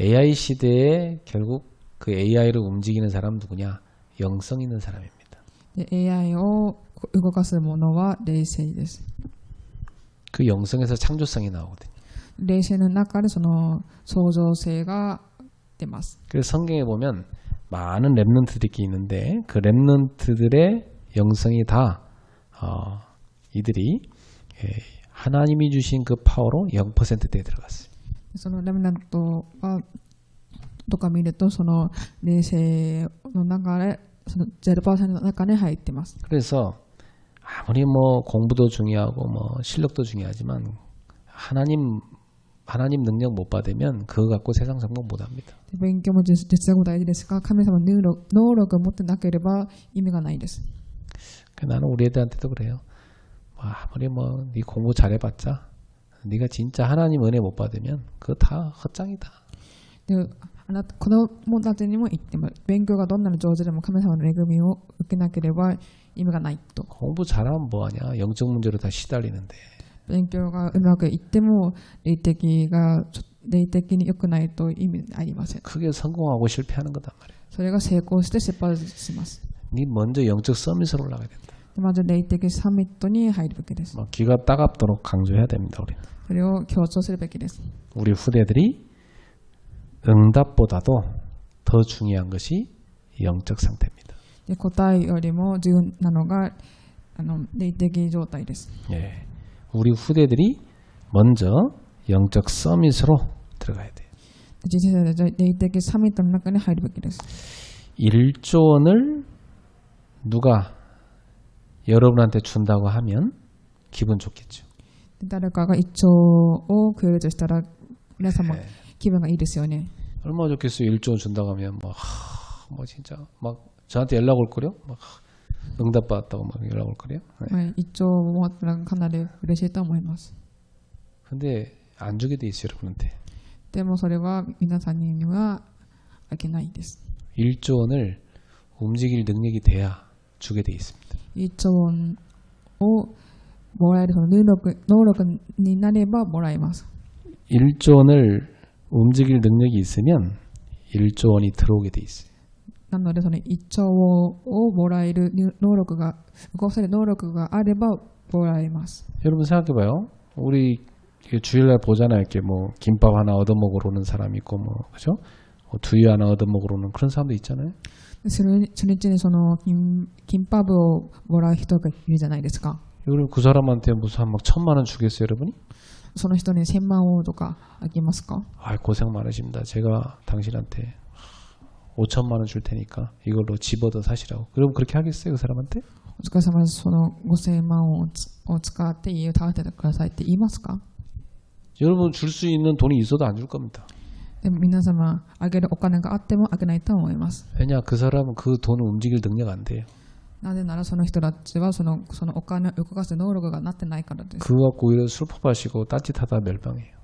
[SPEAKER 1] AI 시대에 결국 그 AI를 움직이는 사람 누구냐? 영성 있는 사람입니다.
[SPEAKER 2] で AI を動かすものは霊性です。
[SPEAKER 1] 그 영성에서 창조성이 나오거든요.
[SPEAKER 2] 霊性の中でその創造性が出ます。
[SPEAKER 1] 그래서 성경에 보면 많은 랩런트들이 있는데 그 랩런트들의 영성이 다 이들이 하나님이 주신 그 파워로 0%대에 들어갔어요.
[SPEAKER 2] そのレムナントとか見るとその霊性の中でその 0% の中に入っています。
[SPEAKER 1] 그래서 아무리 뭐 공부도 중요하고 뭐 실력도 중요하지만 하나님 능력 못 받으면 그거 갖고 세상 정복 못 합니다.
[SPEAKER 2] 勉強も実力も大事ですが神様の能力を持ってなければ意味がないです。
[SPEAKER 1] 나는 우리 애들한테도 그래요. 아무리 뭐 네 공부 잘해봤자 네가 진짜 하나님 은혜 못 받으면 그거 다 헛장이다.
[SPEAKER 2] で子供たちにも言っても勉強がどんなに上手でも神様の恵みを受けなければ意味がないと。
[SPEAKER 1] 공부 잘하면 뭐하냐. 영적 문제로 다 시달리는데.
[SPEAKER 2] 勉強がうまくいっても霊的が霊的に良くないと意味ありません。
[SPEAKER 1] 그게 성공하고 실패하는 거단 말이에요.
[SPEAKER 2] それが成功して失敗します。
[SPEAKER 1] 네 먼저 영적 서밋으로 올라가야 된다.
[SPEAKER 2] まず霊的サミットに入るべきです。
[SPEAKER 1] 뭐 귀가 따갑도록 강조해야 됩니다. 우리
[SPEAKER 2] それを強調するべきです。
[SPEAKER 1] 우리 후대들이 응답보다도 더 중요한 것이 영적 상태입니다.
[SPEAKER 2] で答えよりも重要なのが霊的状態です。
[SPEAKER 1] 예, 우리 후대들이 먼저 영적 서밋으로 들어가야 돼요.
[SPEAKER 2] 実際は霊的サミットの中に入るべきです。
[SPEAKER 1] 1조 원을 누가 여러분한테 준다고 하면 기분 좋겠죠.
[SPEAKER 2] で誰かが1兆をくれるとしたら皆さんも
[SPEAKER 1] 예.
[SPEAKER 2] 気分がいいですよね。
[SPEAKER 1] 얼마나 좋겠어요. 1조 원 준다고 하면 뭐 진짜 막 저한테 연락 올 거요. 막 응답 받았다고 막 연락 올 거요. 네.
[SPEAKER 2] 1兆もらったらかなり嬉しいと思います。
[SPEAKER 1] 근데 안 주게 돼 있어요, 여러분한테.
[SPEAKER 2] でもそれは皆さんにはあげないです。
[SPEAKER 1] 1조 원을 움직일 능력이 돼야 주게 돼 있습니다.
[SPEAKER 2] 1兆ウォンをもらえるその能力になればもらえます。
[SPEAKER 1] 1조 원을 움직일 능력이 있으면 1조 원이 들어오게 돼 있어요.
[SPEAKER 2] なのでその1兆をもらえる能力が動せる能力があればもらえます。
[SPEAKER 1] 여러분 생각해봐요. 우리 주일날 보잖아요. 이렇게 뭐 김밥 하나 얻어먹으러 오는 사람 있고 뭐 그죠? 두유 하나 얻어먹으러 오는 그런 사람도 있잖아요.
[SPEAKER 2] 初日にその金パブをもらう人がいるじゃないですか。
[SPEAKER 1] 여러분 그 사람한테 무슨 막 1,000만 원 주겠어요, 여러분이?
[SPEAKER 2] その人に1000万ウォンとかあげますか？
[SPEAKER 1] 아, 고생 많으십니다. 제가 당신한테 5,000만 원 줄 테니까 이걸로 집 얻어 사시라고. 그럼 그렇게 하겠어요, 그 사람한테?
[SPEAKER 2] お疲れ様です。その5000万を使って家を建ててくださいって言いますか？
[SPEAKER 1] 여러분 줄 수 있는 돈이 있어도 안 줄 겁니다.
[SPEAKER 2] でも皆様あげるお金があってもあげないと思います。
[SPEAKER 1] 왜냐, 그 사람은 그 돈을 움직일 능력 안 돼요.
[SPEAKER 2] なぜならその人たちはそのお金を動かす能力がなってないからです。
[SPEAKER 1] 그거 갖고 오히려 술 퍼마시고 딴짓하다 멸망해요.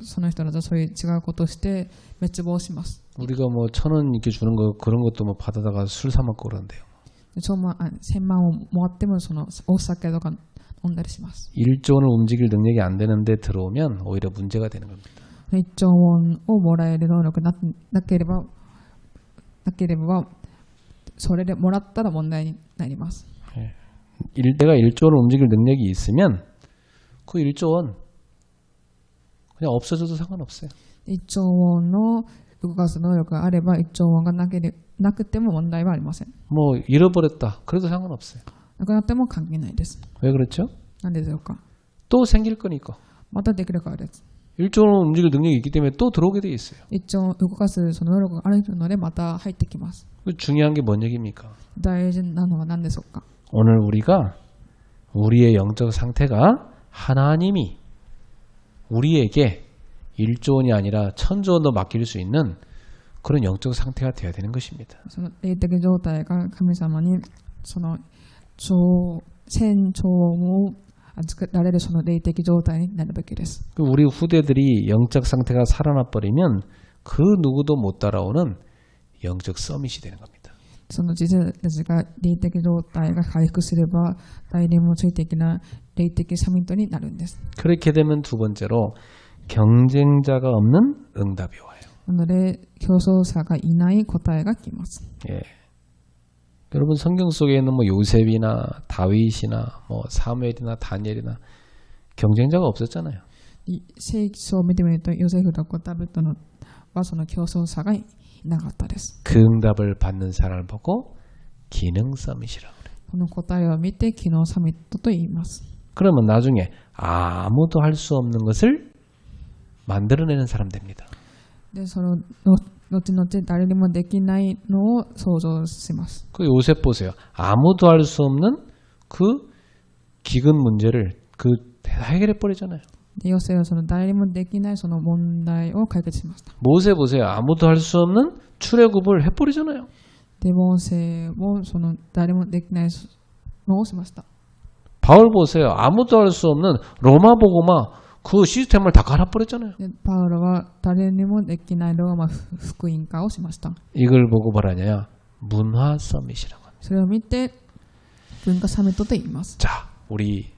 [SPEAKER 2] その人たちはそういう違うことをして滅亡します。
[SPEAKER 1] 우리가 뭐 1,000원 이렇게 주는 거 그런 것도 뭐 받아다가 술 사 먹고 그런데요.
[SPEAKER 2] 1000万をもらってもそのお酒とか飲んだりします。
[SPEAKER 1] 1조 원을 움직일 능력이 안 되는데 들어오면 오히려 문제가 되는 겁니다.
[SPEAKER 2] 1兆ウォンをもらえる能力なければそれでもらったら問題になります。
[SPEAKER 1] 내가 1조 원을 움직일 능력이 있으면 그 1조 원 그냥 없어져도 상관없어요.
[SPEAKER 2] 1兆ウォンの動かす能力があれば1兆ウォンがなくても問題はありません。
[SPEAKER 1] 뭐 잃어버렸다. 그래도 상관없어요.
[SPEAKER 2] なくなっても関係ないです。
[SPEAKER 1] 왜 그렇죠?
[SPEAKER 2] なんでしょうか。
[SPEAKER 1] 또 생길 거니까.
[SPEAKER 2] またできるからです。
[SPEAKER 1] 1조 원을 움직일 능력이 있기 때문에 또 들어오게 돼 있어요.
[SPEAKER 2] 1兆動かすその能力があるのでまた入ってきます。
[SPEAKER 1] 중요한 게 뭔 얘기입니까?
[SPEAKER 2] 大事なのは何でしょうか。
[SPEAKER 1] 오늘 우리가 우리의 영적 상태가 하나님이 우리에게 1조 원이 아니라 1,000조 원도 맡길 수 있는 그런 영적 상태가 되어야 되는 것입니다.
[SPEAKER 2] その霊的状態が神様にその1000兆を預けられるその霊的状態になるべきです。
[SPEAKER 1] 우리 후대들이 영적 상태가 살아나 버리면 그 누구도 못 따라오는 영적 서밋이 되는 겁니다.
[SPEAKER 2] その自分たちが霊的状態が回復すれば誰にもついていけない霊的サミットになるんです。
[SPEAKER 1] 그렇게 되면 두 번째로 경쟁자가 없는 응답이 와요.
[SPEAKER 2] なので競争者がいない答えが来ます。
[SPEAKER 1] 예. 여러분 성경 속에 있는 뭐 요셉이나 다윗이나 뭐 사무엘이나 다니엘이나 경쟁자가 없었잖아요.
[SPEAKER 2] 聖書を見てみるとヨセフとダビデはその競争者がいなかったです。
[SPEAKER 1] 그 응답을 받는 사람을 보고 기능 서밋이라고 그래요.
[SPEAKER 2] この答えを見て機能サミットと言います。
[SPEAKER 1] 그러면 나중에 아무도 할 수 없는 것을 만들어내는 사람 됩니다.
[SPEAKER 2] でその後々誰にもできないのを想像します。
[SPEAKER 1] 그 요셉 보세요. 아무도 할 수 없는 그 기근 문제를 해결해 버리잖아요.
[SPEAKER 2] でヨセはその誰にもできないその問題を解決しました。
[SPEAKER 1] 모세 보세요. 아무도 할 수 없는 출애굽을 해 버리잖아요.
[SPEAKER 2] でモーセもその誰もできないのをしました。
[SPEAKER 1] 바울 보세요. 아무도 할 수 없는 로마 복음화 그 시스템을 다 갈아버렸잖아요.
[SPEAKER 2] でパウロは誰にもできないローマ福音化をしました。
[SPEAKER 1] 이걸 보고 말하냐? 문화 서밋이라고 합니다.
[SPEAKER 2] それを見て文化サミットと言います。
[SPEAKER 1] 자, 우리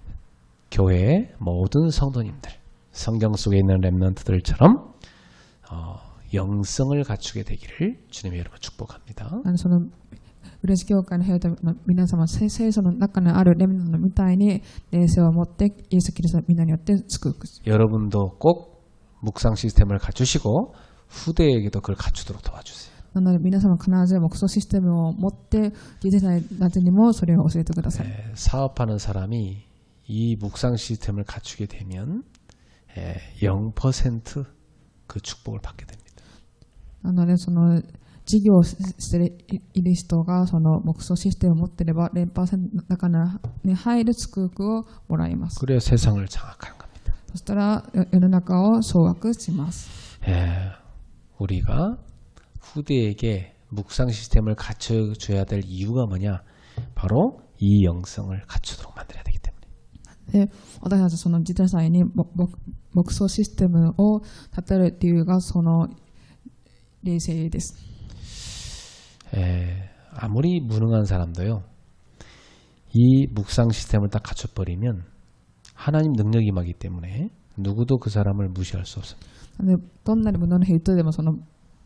[SPEAKER 1] 교회의 모든 성도님들, 성경 속에 있는 렘넌트들처럼 영성을 갖추게 되기를 주님의 여러분 축복합니다.
[SPEAKER 2] その裏地教会の兵隊の皆様、聖書の中にあるレミナントみたいに霊性を持ってイエス・キリストの皆によって救う。
[SPEAKER 1] 여러분도 꼭 묵상 시스템을 갖추시고 후대에게도 그걸 갖추도록 도와주세요.
[SPEAKER 2] なので皆様必ず黙想システムを持って次世代たちにもそれを教えてください。
[SPEAKER 1] 사업하는 사람이 이 묵상 시스템을 갖추게 되면 0% 그 축복을 받게 됩니다.
[SPEAKER 2] なのでその事業をしている人がその黙想システムを持っていれば 0% の中に入る祝福をもらいます。
[SPEAKER 1] 그래야 세상을 장악하는 겁니다.
[SPEAKER 2] そしたら世の中を掌握します。
[SPEAKER 1] 우리가 후대에게 묵상 시스템을 갖춰줘야 될 이유가 뭐냐? 바로 이 영성을 갖추도록 만들어야 되기 때문에.
[SPEAKER 2] で私たちその次世代に黙想システムを立てる理由がその霊性です。
[SPEAKER 1] 아무리 무능한 사람도요, 이 묵상 시스템을 딱 갖춰버리면 하나님 능력이 임하기 때문에 누구도 그 사람을 무시할 수 없습니다.
[SPEAKER 2] どんなに無能な人でもその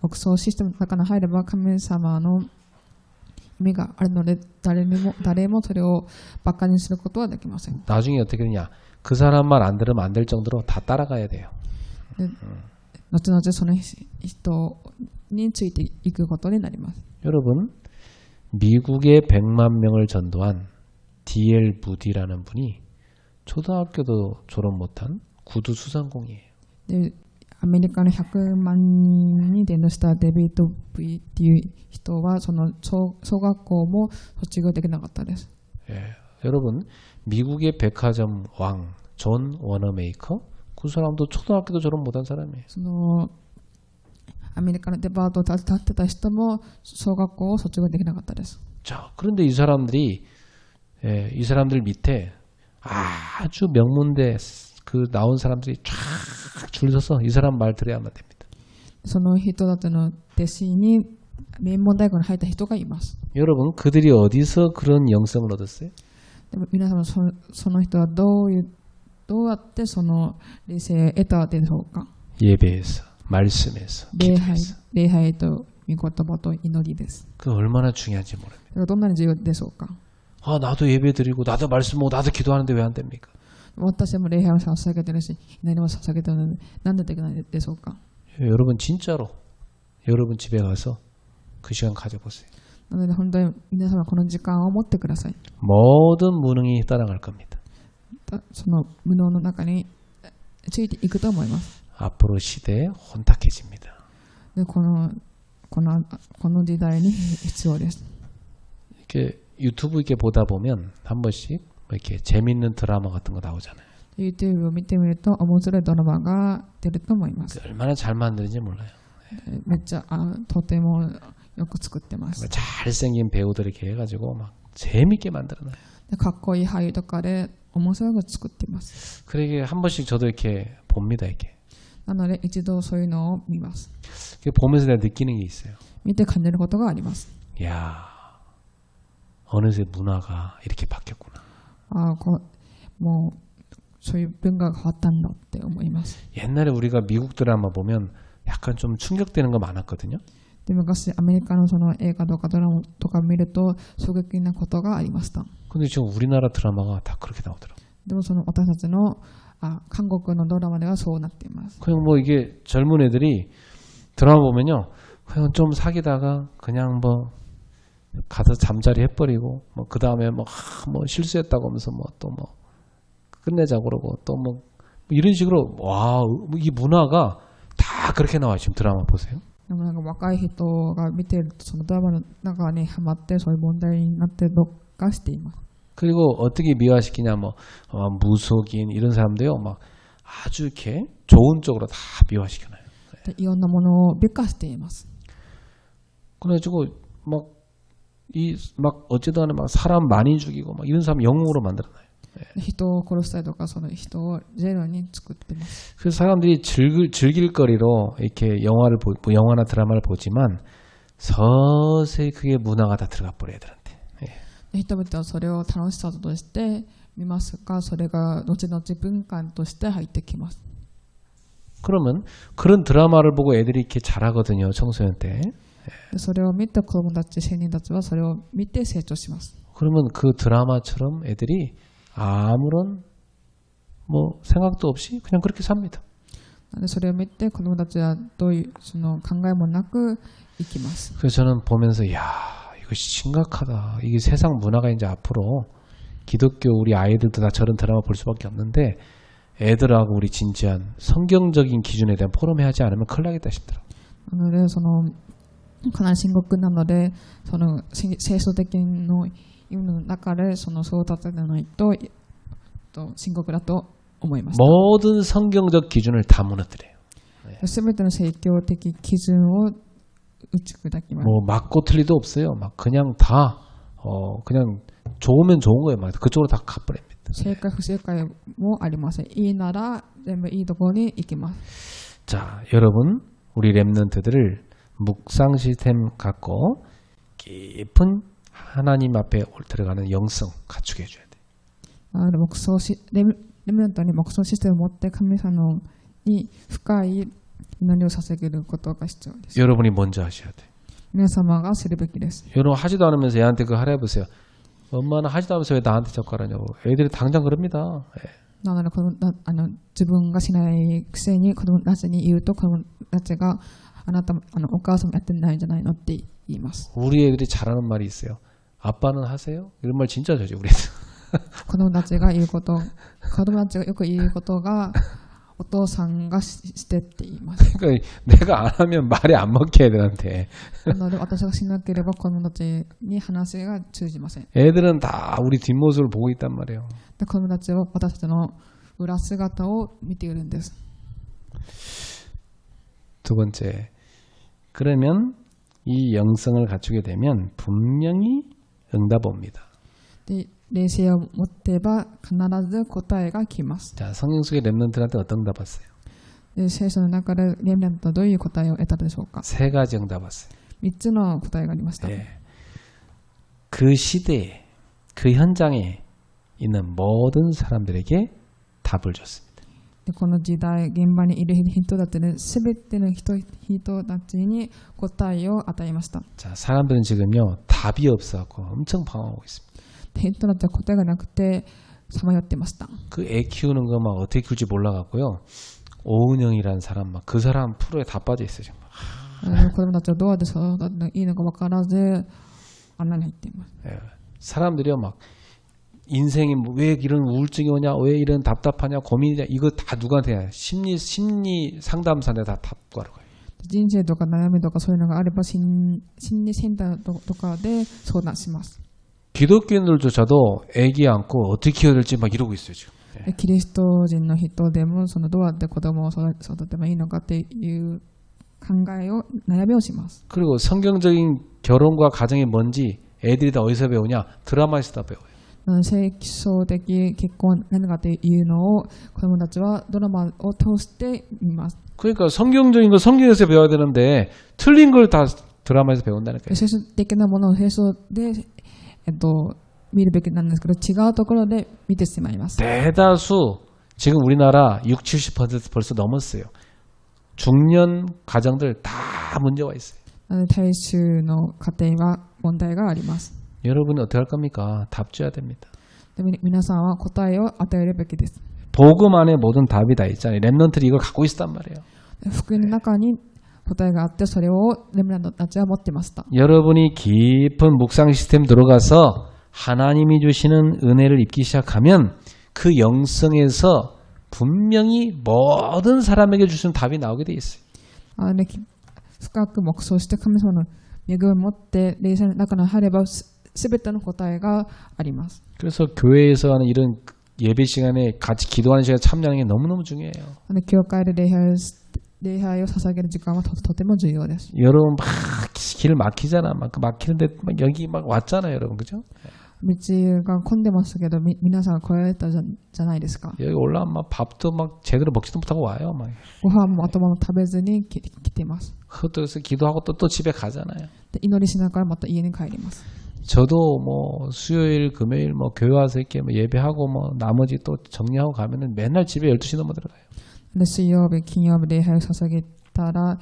[SPEAKER 2] 黙想システムの中に入れば神様の意味があるので誰もそれを馬鹿にすることはできません。
[SPEAKER 1] 나중에 어떻게 되냐? 그 사람 말 안 들으면 안 될 정도로 다 따라가야 돼요.
[SPEAKER 2] 後々その人についていくことになります。
[SPEAKER 1] 여러분, 미국의 100만 명을 전도한 D.L. 무디라는 분이 초등학교도 졸업 못한 구두 수상공이에요.
[SPEAKER 2] でアメリカの100万人に伝道したデビッド・ V っていう人はその小学校も卒業できなかったです。
[SPEAKER 1] 여러분, 미국의 백화점 왕 존 워너메이커, 그 사람도 초등학교도 졸업 못한 사람이에요.
[SPEAKER 2] そのアメリカのデパートを立ってた人も小学校を卒業できなかったです。
[SPEAKER 1] 자, 그런데 이 사람들 밑에 아주 명문대 그 나온 사람들이 쫙 줄 서서 이 사람 말 들어야만 됩니다.
[SPEAKER 2] その人たちの弟子に名門大学に入った人がいます。
[SPEAKER 1] 여러분, 그들이 어디서 그런 영성을 얻었어요?
[SPEAKER 2] でも皆様その人はどうやってその霊性を得たでしょうか。
[SPEAKER 1] 예배에서, 말씀에서,
[SPEAKER 2] 礼拝
[SPEAKER 1] 기도에서.
[SPEAKER 2] 礼拝と御言葉と祈りです。
[SPEAKER 1] 그 얼마나 중요한지 모릅니다.
[SPEAKER 2] それがどんなに重要でしょうか。
[SPEAKER 1] 나도 예배 드리고 나도 말씀하고 나도 기도하는데 왜 안 됩니까?
[SPEAKER 2] 私も礼拝を捧げてるし、何も捧げてるので、なんでできないでしょうか。
[SPEAKER 1] 여러분 진짜로 여러분 집에 가서 그 시간 가져보세요.
[SPEAKER 2] なので本当に皆様この時間を持ってください。
[SPEAKER 1] 모든 무능이 따라갈 겁니다.
[SPEAKER 2] その無能の中についていくと思います。
[SPEAKER 1] 앞으로 시대에 혼탁해집니다.
[SPEAKER 2] でこの時代に必要です。
[SPEAKER 1] 이렇게 유튜브 이렇게 보다 보면 한 번씩 이렇게 재밌는 드라마 같은 거 나오잖아요.
[SPEAKER 2] YouTube を見てみると面白いドラマが出ると思います。
[SPEAKER 1] 얼마나 잘 만드는지 몰라요.
[SPEAKER 2] めっちゃとてもよく作ってます。
[SPEAKER 1] 잘생긴 배우들 이렇게 해가지고 막 재밌게 만들어놔요.
[SPEAKER 2] でかっこいい俳優とかで面白く作っています。
[SPEAKER 1] 그러게 한 번씩 저도 이렇게 봅니다. 이렇게
[SPEAKER 2] なので一度そういうのを見ます。
[SPEAKER 1] 보면서 내가 느끼는 게 있어요.
[SPEAKER 2] 見て感じることがあります。
[SPEAKER 1] 야, 어느새 문화가 이렇게 바뀌었구나.
[SPEAKER 2] もうそういう文化が変わったんだって思います。
[SPEAKER 1] 옛날에 우리가 미국 드라마 보면 약간 좀 충격되는 거 많았거든요.
[SPEAKER 2] で昔アメリカのその映画とかドラマとか見ると衝撃なことがありました。
[SPEAKER 1] 근데 지금 우리나라 드라마가 다 그렇게 나오더라고요.
[SPEAKER 2] でもその私たちの韓国のドラマではそうなっています。
[SPEAKER 1] 그냥 뭐 이게 젊은 애들이 드라마 보면요, 그냥 좀 사귀다가 그냥 뭐 가서 잠자리 해버리고 뭐 그 다음에 뭐 실수했다고 하면서 뭐 또 뭐 끝내자고 그러고 또 뭐 이런 식으로 이 문화가 다 그렇게 나와요. 지금 드라마 보세요.
[SPEAKER 2] でもなんか若い人が見ているとそのドラマの中にハマってそういう問題になってどっかしています。
[SPEAKER 1] 그리고 어떻게 미화시키냐 무속인 이런 사람도요 막 아주 이렇게 좋은 쪽으로 다 미화시켜놔요.
[SPEAKER 2] でいろんなものを美化しています。
[SPEAKER 1] 그래가지고 막 어쨌든 막 사람 많이 죽이고 막 이런 사람 영웅으로 만들어놔요.
[SPEAKER 2] 人を殺したりとかその人をゼロに作ってます。
[SPEAKER 1] 그래서 사람들이 즐길 거리로 이렇게 영화나 드라마를 보지만 서서히 그게 문화가 다 들어가 버려 애들한테.
[SPEAKER 2] で人々はそれを楽しさとして見ますが、それが後々文化として入ってきます。
[SPEAKER 1] 그러면 그런 드라마를 보고 애들이 이렇게 잘하거든요. 청소년 때.
[SPEAKER 2] でそれを見た子供たち、青年たちはそれを見て成長します。
[SPEAKER 1] 그러면 그 드라마처럼 애들이 아무런 뭐 생각도 없이 그냥 그렇게 삽니다.
[SPEAKER 2] なのでそれを見て子供たちはどういうその考えもなく生きます。
[SPEAKER 1] 그래서 저는 보면서 야 이거 심각하다. 이게 세상 문화가 이제 앞으로 기독교 우리 아이들도 다 저런 드라마 볼 수밖에 없는데 애들하고 우리 진지한 성경적인 기준에 대한 포럼해하지 않으면 큰일 나겠다 싶더라고요.
[SPEAKER 2] なのでそのかなり深刻なのでその聖書的の意味の中でそのそう立てないと深刻だと思います。
[SPEAKER 1] 모든 성경적 기준을 다 무너뜨려요.
[SPEAKER 2] すべての聖教的基準を打ち砕きます。
[SPEAKER 1] 뭐 맞고 틀리도 없어요. 막 그냥 다 그냥 좋으면 좋은 거예요. 막 그쪽으로 다 가버립니다.
[SPEAKER 2] 正解不正解もありません。いいなら全部いいところに行きます。
[SPEAKER 1] 자, 여러분 우리 렘넌트들을 묵상 시스템 갖고 깊은 하나님 앞에 들어가는 영성 갖추게 해줘야 돼요.
[SPEAKER 2] レメントに黙想システムを持って神様に深い祈りを捧げることが必要です。
[SPEAKER 1] 여러분이 먼저 하셔야 돼요.
[SPEAKER 2] 皆様がするべきです。
[SPEAKER 1] 여러분 하지도 않으면서 애한테 그거 하라 해보세요. 엄마는 하지도 않으면서 왜 나한테 자꾸 하라냐고. 애들이 당장 그럽니다. 예.
[SPEAKER 2] なので自分がしないくせに子供たちに言うと子供たちがあなたお母さんやってないんじゃないのって言います。
[SPEAKER 1] 우리 애들이 잘하는 말이 있어요. 아빠는 하세요? 이런 말 진짜 저죠 우리 애들.
[SPEAKER 2] 子供たちがよく言うことがお父さんがしてって言います。
[SPEAKER 1] 그러니까 내가 안 하면 말이 안 먹혀 애들한테.
[SPEAKER 2] なので私がしなければ子供たちに話が通じません。
[SPEAKER 1] 애들은 다 우리 뒷모습을 보고 있단 말이에요.
[SPEAKER 2] で子供たちは私たちの裏姿を見ているんです。
[SPEAKER 1] 두 번째, 그러면 이 영성을 갖추게 되면 분명히 응답 옵니다.
[SPEAKER 2] で冷静を持ってば必ず答えが来ます。
[SPEAKER 1] 자, 성경 속의 렘넌트한테 어떤 응답 왔어요?
[SPEAKER 2] で聖書の中でレムナントはどういう答えを得たでしょうか。
[SPEAKER 1] 세 가지 응답 왔어요.
[SPEAKER 2] 3つの答えがありました。
[SPEAKER 1] 네. 그 시대에, 그 현장에 있는 모든 사람들에게 답을 줬습니다.
[SPEAKER 2] でこの時代現場にいる人たちに全ての人たちに答えを与えました。
[SPEAKER 1] 자, 사람들은 지금요 답이 없어갖고 엄청 방황하고 있습니다.
[SPEAKER 2] 人たちは答えがなくてさまよってました。
[SPEAKER 1] 그 애 키우는 거 막 어떻게 키울지 몰라갖고요. 오은영이라는 사람 막 그 사람 프로에 다 빠져 있어요 지금.
[SPEAKER 2] 子供たちはどうやって育てたらいいのか分からず穴に入っています。
[SPEAKER 1] 예. 사람들이요 막 인생이 왜 이런 우울증이 오냐, 왜 이런 답답하냐, 고민이냐 이거 다 누구한테 해요? 심리 상담사한테 다 답구하러 가요.
[SPEAKER 2] 人生とか悩みとかそういうのがあれば心理センターとかで相談します。
[SPEAKER 1] 기독교인들조차도 애기 안고 어떻게 키워야 될지 막 이러고 있어요 지금.
[SPEAKER 2] キリスト人の人でもそのどうやって子供を育てばいいのかっていう考えを悩みをします。
[SPEAKER 1] 그리고 성경적인 결혼과 가정이 뭔지 애들이 다 어디서 배우냐? 드라마에서 다 배워요.
[SPEAKER 2] 聖書的結婚何かっていうのを子供たちはドラマを通して見ます。
[SPEAKER 1] 그러니까 성경적인 거 성경에서 배워야 되는데 틀린 걸 다 드라마에서 배운다니까요.
[SPEAKER 2] 聖書的なものを聖書で、見るべきなんですけど違うところで見てしまいます。
[SPEAKER 1] 대다수 지금 우리나라 60-70% 벌써 넘었어요. 중년 가정들 다 문제가 있어요.
[SPEAKER 2] なので大衆の家庭は問題があります。
[SPEAKER 1] 여러분은 어떻게 할 겁니까? 답 줘야 됩니다.
[SPEAKER 2] で皆さんは答えを与えるべきです。
[SPEAKER 1] 복음 안에 모든 답이 다 있잖아요. 렘넌트들이 이걸 갖고 있단 말이에요.
[SPEAKER 2] 福音の中に答えがあってそれをレムナントたちは持ってました。
[SPEAKER 1] 여러분이 깊은 묵상 시스템 들어가서 하나님이 주시는 은혜를 입기 시작하면 그 영성에서 분명히 모든 사람에게 주시는 답이 나오게 돼 있어요.
[SPEAKER 2] 深く黙想して神様の恵みを持って霊性の中に入れば全ての答えがあります。
[SPEAKER 1] 그래서 교회에서 하는 이런 예배 시간에 같이 기도하는 시간에 참여하는 게 너무너무 중요해요.
[SPEAKER 2] 教会で礼拝を捧げる時間はとても重要です。
[SPEAKER 1] 여러분 막 길 막히잖아. 막 막히는데 막 여기 막 왔잖아요, 여러분. 그죠?
[SPEAKER 2] 道が混んでますけど皆さん来られたじゃないですか。
[SPEAKER 1] 여기 올라오면 막 밥도 막 제대로 먹지도 못하고 와요. 막
[SPEAKER 2] ご飯も頭も食べずに来ています。
[SPEAKER 1] 흩어져서 기도하고 또 집에 가잖아요.
[SPEAKER 2] で祈りしながらまた家に帰ります。
[SPEAKER 1] 저도 뭐 수요일, 금요일 뭐 교회 와서 이렇게 뭐 예배하고 뭐 나머지 또 정리하고 가면은 맨날 집에 12시 넘어 들어가요.
[SPEAKER 2] で水曜日金曜日礼拝を捧げたら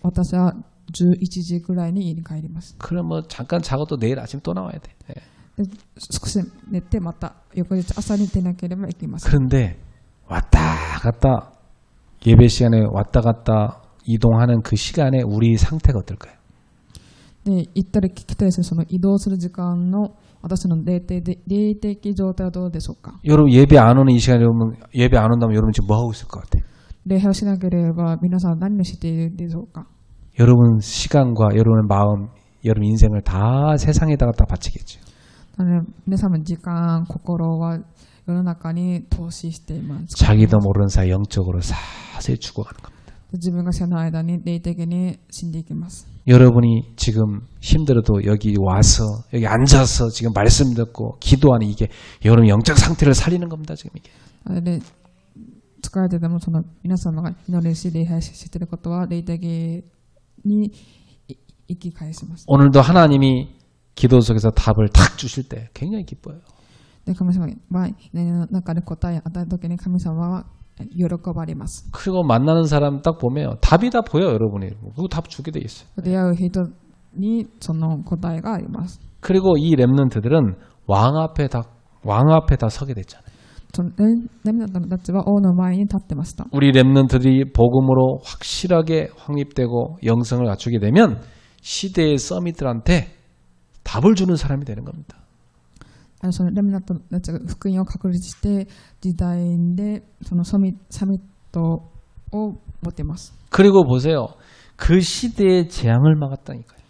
[SPEAKER 2] 私は11時ぐらいに家に帰ります。
[SPEAKER 1] 그럼 뭐 잠깐 자고 또 내일 아침 또 나와야 돼. 예.
[SPEAKER 2] で少し寝てまた翌日朝に出なければいけません。
[SPEAKER 1] 그런데 왔다 갔다 예배 시간에 왔다 갔다 이동하는 그 시간에 우리 상태가 어떨까요?
[SPEAKER 2] で行ったり来たりするその移動する時間の私の霊的状態はどうでしょうか。
[SPEAKER 1] 여러분 예배 안 오는 이 시간에 여러분 예배 안 온다면 여러분 지금 뭐 하고 있을 것 같아요?
[SPEAKER 2] 礼拝をしなければ皆さん何をしているでしょうか。
[SPEAKER 1] 여러분 시간과 여러분의 마음, 여러분 인생을 다 세상에다가 다 바치겠죠.
[SPEAKER 2] なので皆さんの時間心は世の中に投資しています。
[SPEAKER 1] 자기도 모르는 사이 영적으로 사세히 죽어가는 겁니다.
[SPEAKER 2] 自分が知らない間に霊的に死んでいきます。
[SPEAKER 1] 여러분이 지금 힘들어도 여기 와서 여기 앉아서 지금 말씀 듣고 기도하는 이게 여러분 영적 상태를 살리는 겁니다. 지금 이게.
[SPEAKER 2] なので疲れてでもその皆様が祈りし礼拝していることは霊的に生き返します。
[SPEAKER 1] 오늘도 하나님이 기도 속에서 답을 탁 주실 때 굉장히 기뻐요.
[SPEAKER 2] で神様は祈りの中で答えを与えるときに神様は喜ばれます。
[SPEAKER 1] 그리고 만나는 사람 딱 보면 답이 다 보여 여러분이. 그 답 주게 돼 있어요.
[SPEAKER 2] 出会う人にその答えがあります。
[SPEAKER 1] 그리고 이 렘넌트들은 왕 앞에 다 서게 됐잖아요.
[SPEAKER 2] そのレミナントたちは王の前に立ってました。
[SPEAKER 1] 우리 렘넌트들이 복음으로 확실하게 확립되고 영성을 갖추게 되면 시대의 서밋들한테 답을 주는 사람이 되는 겁니다.
[SPEAKER 2] そのレミナントたちが福音を確立して時代でそのサミットを持っています。
[SPEAKER 1] 그리고 보세요. 그 시대의 재앙을 막았다니까요.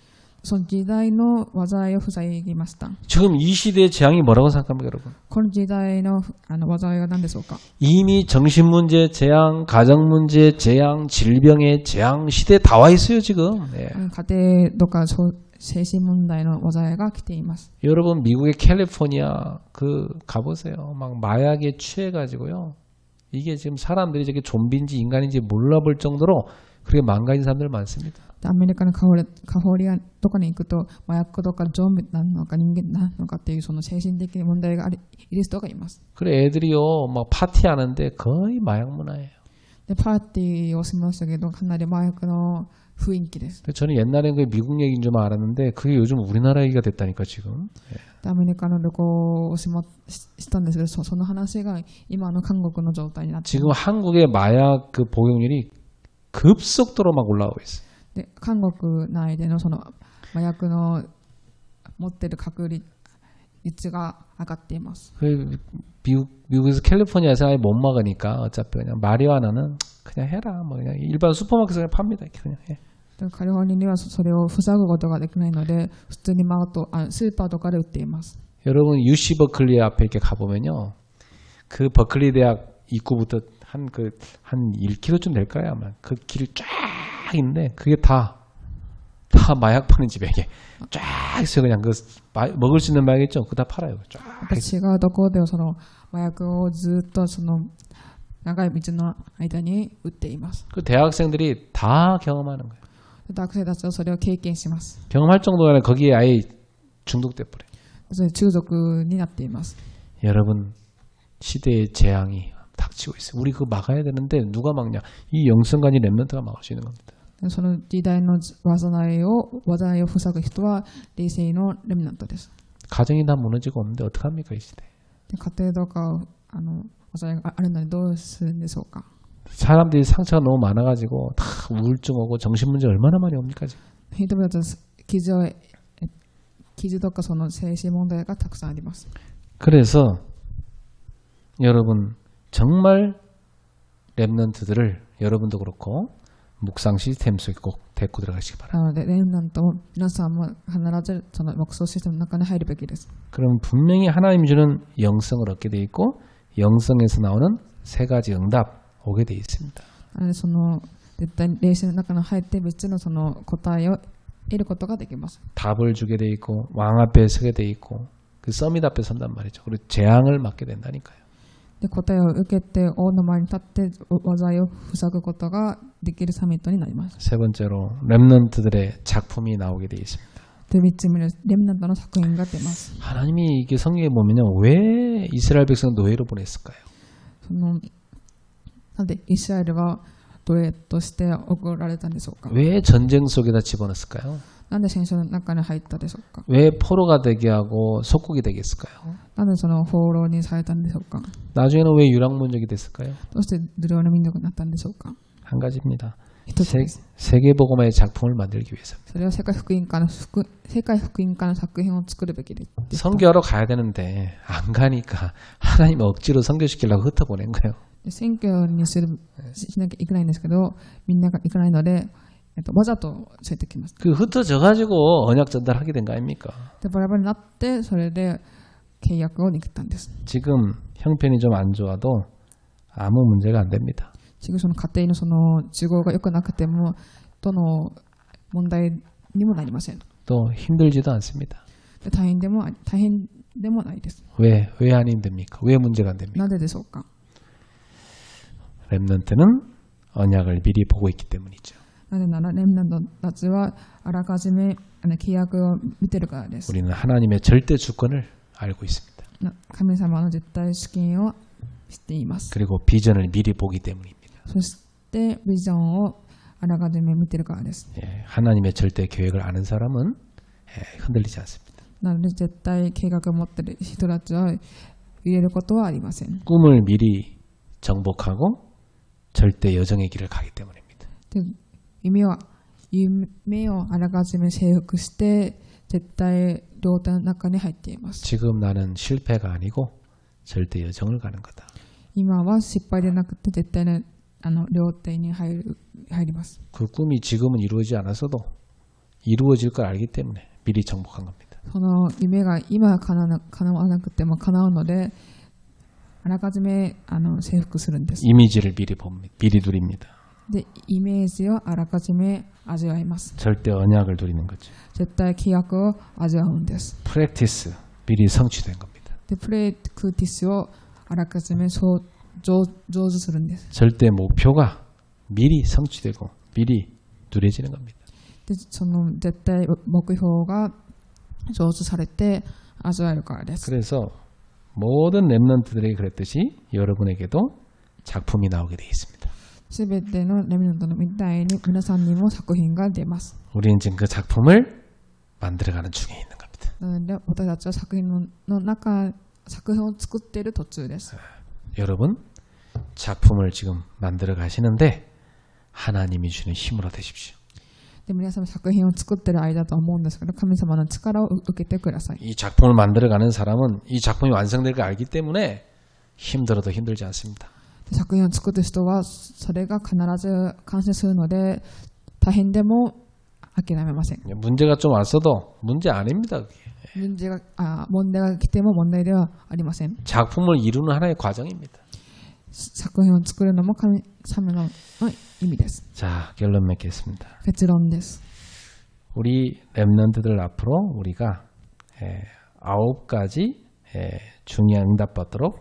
[SPEAKER 2] その時代の災いを防ぎました。
[SPEAKER 1] 지금 이 시대의 재앙이 뭐라고 생각합니까, 여러분?
[SPEAKER 2] この時代の災いが何でしょうか。
[SPEAKER 1] 이미 정신문제 재앙, 가정문제 재앙, 질병의 재앙 시대에 다 와 있어요, 지금. 네.
[SPEAKER 2] 家庭とか精神問題の災いが来ています。
[SPEAKER 1] 여러분 미국의 캘리포니아 가보세요. 막 마약에 취해가지고요. 이게 지금 사람들이 저게 좀비인지 인간인지 몰라볼 정도로 그렇게 망가진 사람들 많습니다.
[SPEAKER 2] アメリカのカホリアとかに行くと麻薬とかゾンビなのか人間なのかっていうその精神的問題がいる人がいます。
[SPEAKER 1] 그래 애들이요 막 파티하는데 거의 마약 문화예요.
[SPEAKER 2] でパーティーをしましたけどかなり麻薬の雰囲気です。
[SPEAKER 1] 저는 옛날엔 그 미국 얘기인 줄 알았는데 그게 요즘 우리나라 얘기가 됐다니까 지금.
[SPEAKER 2] アメリカの旅行をしたんですけどその話が今の韓国の状態になっています。
[SPEAKER 1] 지금 한국의 마약 그 복용률이 급속도로 막 올라오고 있어요.
[SPEAKER 2] で韓国内でのその麻薬の持ってる確率が上がっています。
[SPEAKER 1] 미국에서 캘리포니아에서 아예 못 막으니까 어차피 그냥 마리화나는 그냥 해라. 뭐 그냥 일반 슈퍼마켓에서 그냥 팝니다. 그냥 해.
[SPEAKER 2] カリフォルニアにはそれを塞ぐことができないので普通にスーパーとかで売っています。
[SPEAKER 1] 여러분 UC 버클리 앞에 이렇게 가보면요. 그 버클리 대학 입구부터 한 1km쯤 될까요? 아마 그 길 쫙 있는데 그게 다 마약 파는 집에 이게 쫙 있어요. 그냥 그 먹을 수 있는 마약 있죠? 그거 다 팔아요. 쫙.
[SPEAKER 2] 私がどこでその麻薬をずっとその長い道の間に売っています。
[SPEAKER 1] 그 대학생들이 다 경험하는 거예요.
[SPEAKER 2] 学生たちはそれを経験します。
[SPEAKER 1] 경험할 정도가 아니라 거기에 아예 중독돼 버려요.
[SPEAKER 2] それ中毒になっています。
[SPEAKER 1] 여러분 시대의 재앙이 닥치고 있어요. 우리 그거 막아야 되는데 누가 막냐? 이 영성관이 렘넌트가 막을 수 있는 겁니다.
[SPEAKER 2] その時代の災いを塞ぐ人は霊性のレミナントです。
[SPEAKER 1] 가정이 다 무너지고 없는데 어떡합니까 이 시대?
[SPEAKER 2] 家庭とか災いがあるのにどうするんでしょうか。
[SPEAKER 1] 사람들이 상처가 너무 많아가지고 다 우울증 오고 정신문제 얼마나 많이 옵니까 지금?
[SPEAKER 2] 人々たち傷とかその精神問題がたくさんあります。
[SPEAKER 1] 그래서 여러분 정말 렘넌트들을 여러분도 그렇고 묵상 시스템 속에 꼭 데리고 들어가시기 바랍니다.
[SPEAKER 2] なのでレミナントを皆さんも必ずその黙想システムの中に入るべきです。
[SPEAKER 1] 그럼 분명히 하나님이 주는 영성을 얻게 돼 있고 영성에서 나오는 세 가지 응답 오게 돼 있습니다.
[SPEAKER 2] なのでその絶対に霊性の中に入って別のその答えを得ることができます。
[SPEAKER 1] 답을 주게 돼 있고 왕 앞에 서게 돼 있고 그 서밋 앞에 선단 말이죠. 그리고 재앙을 맞게 된다니까요.
[SPEAKER 2] で答えを受けて王の前に立って災いを塞ぐことができるサミットになります。
[SPEAKER 1] 세 번째로 렘넌트들의 작품이 나오게 돼 있습니다.
[SPEAKER 2] で3つ目です。レミナントの作品が出ます。
[SPEAKER 1] 하나님이 이게 성경에 보면요. 왜 이스라엘 백성을 노예로 보냈을까요?
[SPEAKER 2] そのなんでイスラエルは奴隷として送られたんでしょうか。
[SPEAKER 1] 왜 전쟁 속에다 집어넣었을까요?
[SPEAKER 2] なんで戦争の中に入ったでしょうか。
[SPEAKER 1] 왜 포로가 되게 하고 속국이 되게 했을까요?
[SPEAKER 2] なんでその放浪にされたんでしょうか。
[SPEAKER 1] 나중에는 왜 유랑민족이 됐을까요?
[SPEAKER 2] どうして奴隷の民族になったんでしょうか。
[SPEAKER 1] 한 가지입니다.
[SPEAKER 2] 一つです。
[SPEAKER 1] 세계복음화의 작품을 만들기 위해서입니다.
[SPEAKER 2] それは世界福音化の作品を作るべきです。
[SPEAKER 1] 선교하러 가야 되는데 안 가니까 하나님 억지로 선교시키려고 흩어보낸 거예요.
[SPEAKER 2] で選挙にしなきゃいけないんですけど、みんなが行かないので、わざと連れてきます。
[SPEAKER 1] 그 흩어져가지고 언약 전달하게 된 거 아닙니까?
[SPEAKER 2] でバラバラになって、それで契約を握ったんです。
[SPEAKER 1] 지금 형편이 좀 안 좋아도 아무 문제가 안 됩니다.
[SPEAKER 2] 지금その家庭のその都合が良くなくても、どの問題にもなりません。
[SPEAKER 1] 또 힘들지도 않습니다.
[SPEAKER 2] で大変でもないです。
[SPEAKER 1] 왜 안 힘듭니까? 왜 문제가 안 됩니까?
[SPEAKER 2] なぜでしょうか。
[SPEAKER 1] 렘넌트는 언약을 미리 보고 있기 때문이죠.
[SPEAKER 2] なぜならレムナントたちはあらかじめ契約を見てるからです。
[SPEAKER 1] 우리는 하나님의 절대 주권을 알고 있습니다.
[SPEAKER 2] 神様の絶対主権を知っています。
[SPEAKER 1] 그리고 비전을 미리 보기 때문입니다.
[SPEAKER 2] そしてビジョンをあらかじめ見てるからです。
[SPEAKER 1] 예, 하나님의 절대 계획을 아는 사람은 흔들리지 않습니다.
[SPEAKER 2] なので絶対計画を持っている人たちは揺れることはありません。
[SPEAKER 1] 꿈을 미리 정복하고 절대 여정의 길을 가기 때문입니다.
[SPEAKER 2] で夢をあらかじめ征服して絶対領域の中に入っています。
[SPEAKER 1] 지금 나는 실패가 아니고 절대 여정을 가는 거다.
[SPEAKER 2] 今は失敗でなくて絶対の領域に入ります。
[SPEAKER 1] 그 꿈이 지금은 이루어지지 않았어도 이루어질 걸 알기 때문에 미리 정복한 겁니다.
[SPEAKER 2] その夢が今は叶わなくても叶うのであらかじめ征服するんです。
[SPEAKER 1] 이미지를 미리 봅니다. 미리 누립니다.
[SPEAKER 2] でイメージをあらかじめ味わいます。
[SPEAKER 1] 절대 언약을 누리는 거죠.
[SPEAKER 2] 絶対契約を味わうんです。
[SPEAKER 1] 프랙티스 미리 성취된 겁니다.
[SPEAKER 2] でプレクティスをあらかじめ上手するんです。
[SPEAKER 1] 절대 목표가 미리 성취되고 미리 누려지는 겁니다.
[SPEAKER 2] でその絶対目標が上手されて味わえるからです。
[SPEAKER 1] 그래서 모든 렘넌트들에게 그랬듯이 여러분에게도 작품이 나오게 되어 있습니다.
[SPEAKER 2] すべてのレミナントのみたいに皆さんにも作品が出ます。
[SPEAKER 1] 우리는 지금 그 작품을 만들어가는 중에 있는 겁니다.
[SPEAKER 2] なので私たちは作品を作っている途中です。
[SPEAKER 1] 여러분 작품을 지금 만들어 가시는데 하나님이 주는 힘으로 되십시오.
[SPEAKER 2] で皆様作品を作っている間と思うんですけど、神様の力を受けてください。
[SPEAKER 1] 이 작품을 만들어가는 사람은 이 작품이 완성될 걸 알기 때문에 힘들어도 힘들지 않습니다.
[SPEAKER 2] 作品を作る人はそれが必ず完成するので大変でも諦めません。
[SPEAKER 1] 문제가 좀 왔어도 문제 아닙니다. 그게.
[SPEAKER 2] 問題が来ても問題ではありません。
[SPEAKER 1] 작품을 이루는 하나의 과정입니다.
[SPEAKER 2] 作品を作るのも神様の意味です。
[SPEAKER 1] 자, 결론 맺겠습니다.
[SPEAKER 2] 結論です。
[SPEAKER 1] 우리 렘넌트들 앞으로 우리가 9가지 중요한 응답받도록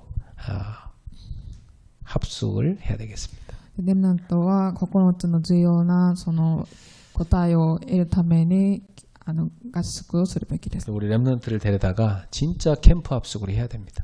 [SPEAKER 1] 합숙을 해야 되겠습니다.
[SPEAKER 2] レムナントは9つの重要なその答えを得るために合宿をするべきです。
[SPEAKER 1] 우리 렘넌트를 데려다가 진짜 캠프 합숙을 해야 됩니다.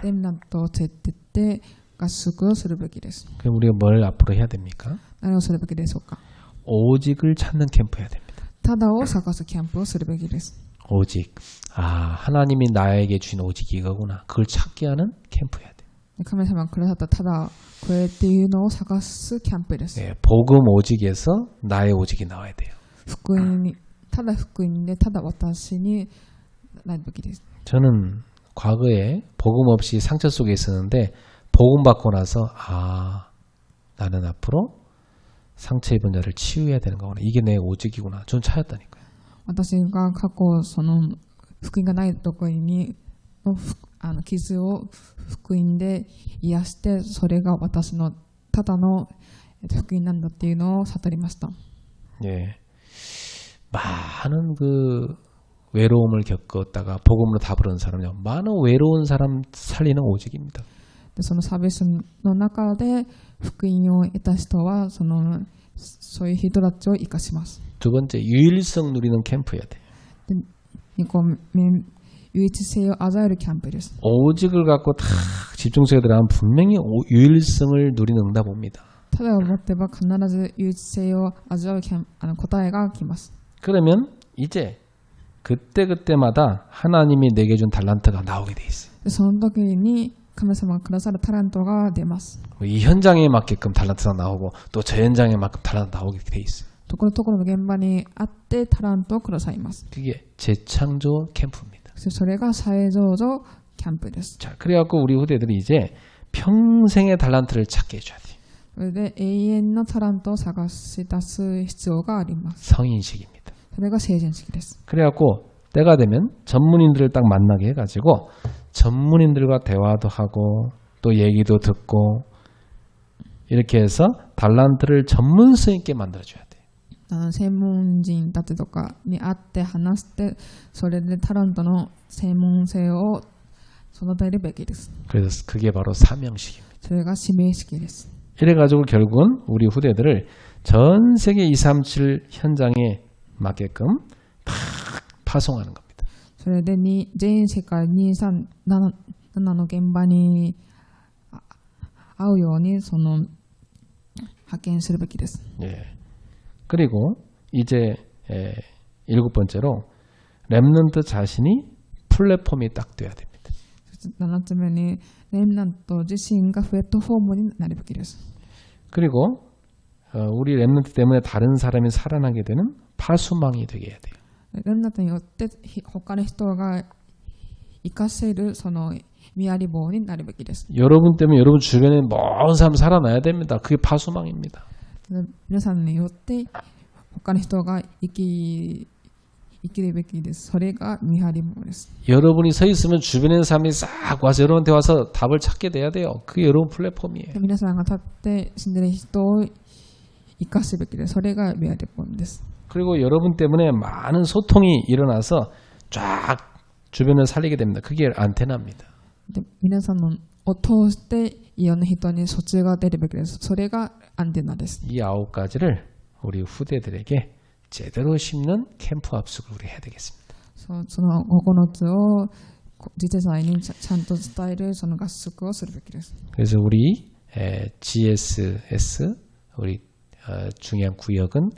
[SPEAKER 2] レムナントを連れてって合宿をするべきです。
[SPEAKER 1] 그럼 우리가 뭘 앞으로 해야 됩니까?
[SPEAKER 2] 何をするべきでしょうか。
[SPEAKER 1] 오직을 찾는 캠프 해야 됩니다.
[SPEAKER 2] ただを探すキャンプをするべきです。
[SPEAKER 1] 오직. 하나님이 나에게 주신 오직 이거구나. 그걸 찾게 하는 캠프 해야 돼요.
[SPEAKER 2] 神様がくださったただこれっていうのを探すキャンプです。
[SPEAKER 1] 복음 오직에서 나의 오직이 나와야 돼요.
[SPEAKER 2] 福音にただ福音でただ私になるべきです。
[SPEAKER 1] 저는 과거에 복음 없이 상처 속에 있었는데 복음 받고 나서 나는 앞으로 상처 입은 자를 치유해야 되는 거구나. 이게 내 오직이구나. 전 차였다니까요.
[SPEAKER 2] 私が過去その福音がないところに傷を福音で癒してそれが私のただの福音なんだっていうのを悟りました。
[SPEAKER 1] 예, 많은 그 외로움을 겪었다가 복음으로 다 부르는 사람은요. 많은 외로운 사람 살리는 오직입니다.
[SPEAKER 2] でそのサービスの中で福音を得た人はそういう人たちを生かします。
[SPEAKER 1] 두 번째, 유일성 누리는 캠프 해야 돼요.
[SPEAKER 2] 2個目、唯一性を味わえるキャンプです。
[SPEAKER 1] 오직을 갖고 다 집중적으로 들어가면 분명히 유일성을 누리는 응답 옵니다.
[SPEAKER 2] ただを持ってば必ず唯一性を味わう答えが来ます。
[SPEAKER 1] 그러면 이제 그때그때마다 하나님이 내게 준 달란트가 나오게 돼 있어요.
[SPEAKER 2] その時に神様がくださるタラントが出ます。
[SPEAKER 1] 이 현장에 맞게끔 달란트가 나오고 또 저 현장에 맞게끔 달란트 나오게 돼 있어요.
[SPEAKER 2] ところどころの現場にあってタラントをくださいます。
[SPEAKER 1] 그게 재창조 캠프입니다.
[SPEAKER 2] それが再造造キャンプです。
[SPEAKER 1] 자, 그래갖고 우리 후대들이 이제 평생의 달란트를 찾게 해줘야 돼요.
[SPEAKER 2] それで永遠のタラントを探し出す必要があります。
[SPEAKER 1] 성인식입니다.
[SPEAKER 2] それが成人式です。
[SPEAKER 1] 그래갖고 때가 되면 전문인들을 딱 만나게 해가지고 전문인들과 대화도 하고 또 얘기도 듣고 이렇게 해서 달란트를 전문성 있게 만들어줘야 돼요.
[SPEAKER 2] 専門人たちとかに会って話して、それでタラントの専門性を育てるべきです。
[SPEAKER 1] 그래서 그게 바로 사명식입니다.
[SPEAKER 2] それが使命式です。
[SPEAKER 1] 이래가지고 결국은 우리 후대들을 전 세계 237 현장에 맞게끔 팍 파송하는 겁니다.
[SPEAKER 2] それで全世界237の現場に合うように派遣するべきです。
[SPEAKER 1] 예. 그리고 이제 7번째로 렘넌트 자신이 플랫폼이 딱 돼야 됩니다.
[SPEAKER 2] 7つ目にレムナント自身がプラットフォームになるべきです。
[SPEAKER 1] 그리고 우리 렘넌트 때문에 다른 사람이 살아나게 되는 파수망이 되게 해야 돼요.
[SPEAKER 2] レムナントによって他の人が生かせる見張り棒になるべきです。
[SPEAKER 1] 여러분 때문에 여러분 주변에 모든 사람 살아나야 됩니다. 그게 파수망입니다.
[SPEAKER 2] 皆さんによって他の人が生きるべきです。それが見張り棒です。
[SPEAKER 1] 여러분이 서 있으면 주변에 있는 사람이 싹 와서 여러분한테 와서 답을 찾게 돼야 돼요. 그게 여러분 플랫폼이에요.
[SPEAKER 2] 皆さんが立って死んでる人を生かすべきです。それが見張り棒です。
[SPEAKER 1] 그리고 여러분 때문에 많은 소통이 일어나서 쫙 주변을 살리게 됩니다. 그게 안테나입니다.
[SPEAKER 2] で皆さんのを通していろんな人に措置が出るべきです。それがアンテナです。
[SPEAKER 1] 이 9가지를 우리 후대들에게 제대로 심는 캠프 합숙을 우리 해야 되겠습니다.
[SPEAKER 2] その9つを次世代にちゃんと伝えるその合宿をするべきです。
[SPEAKER 1] 그래서 우리 GSS 우리 중요한 구역은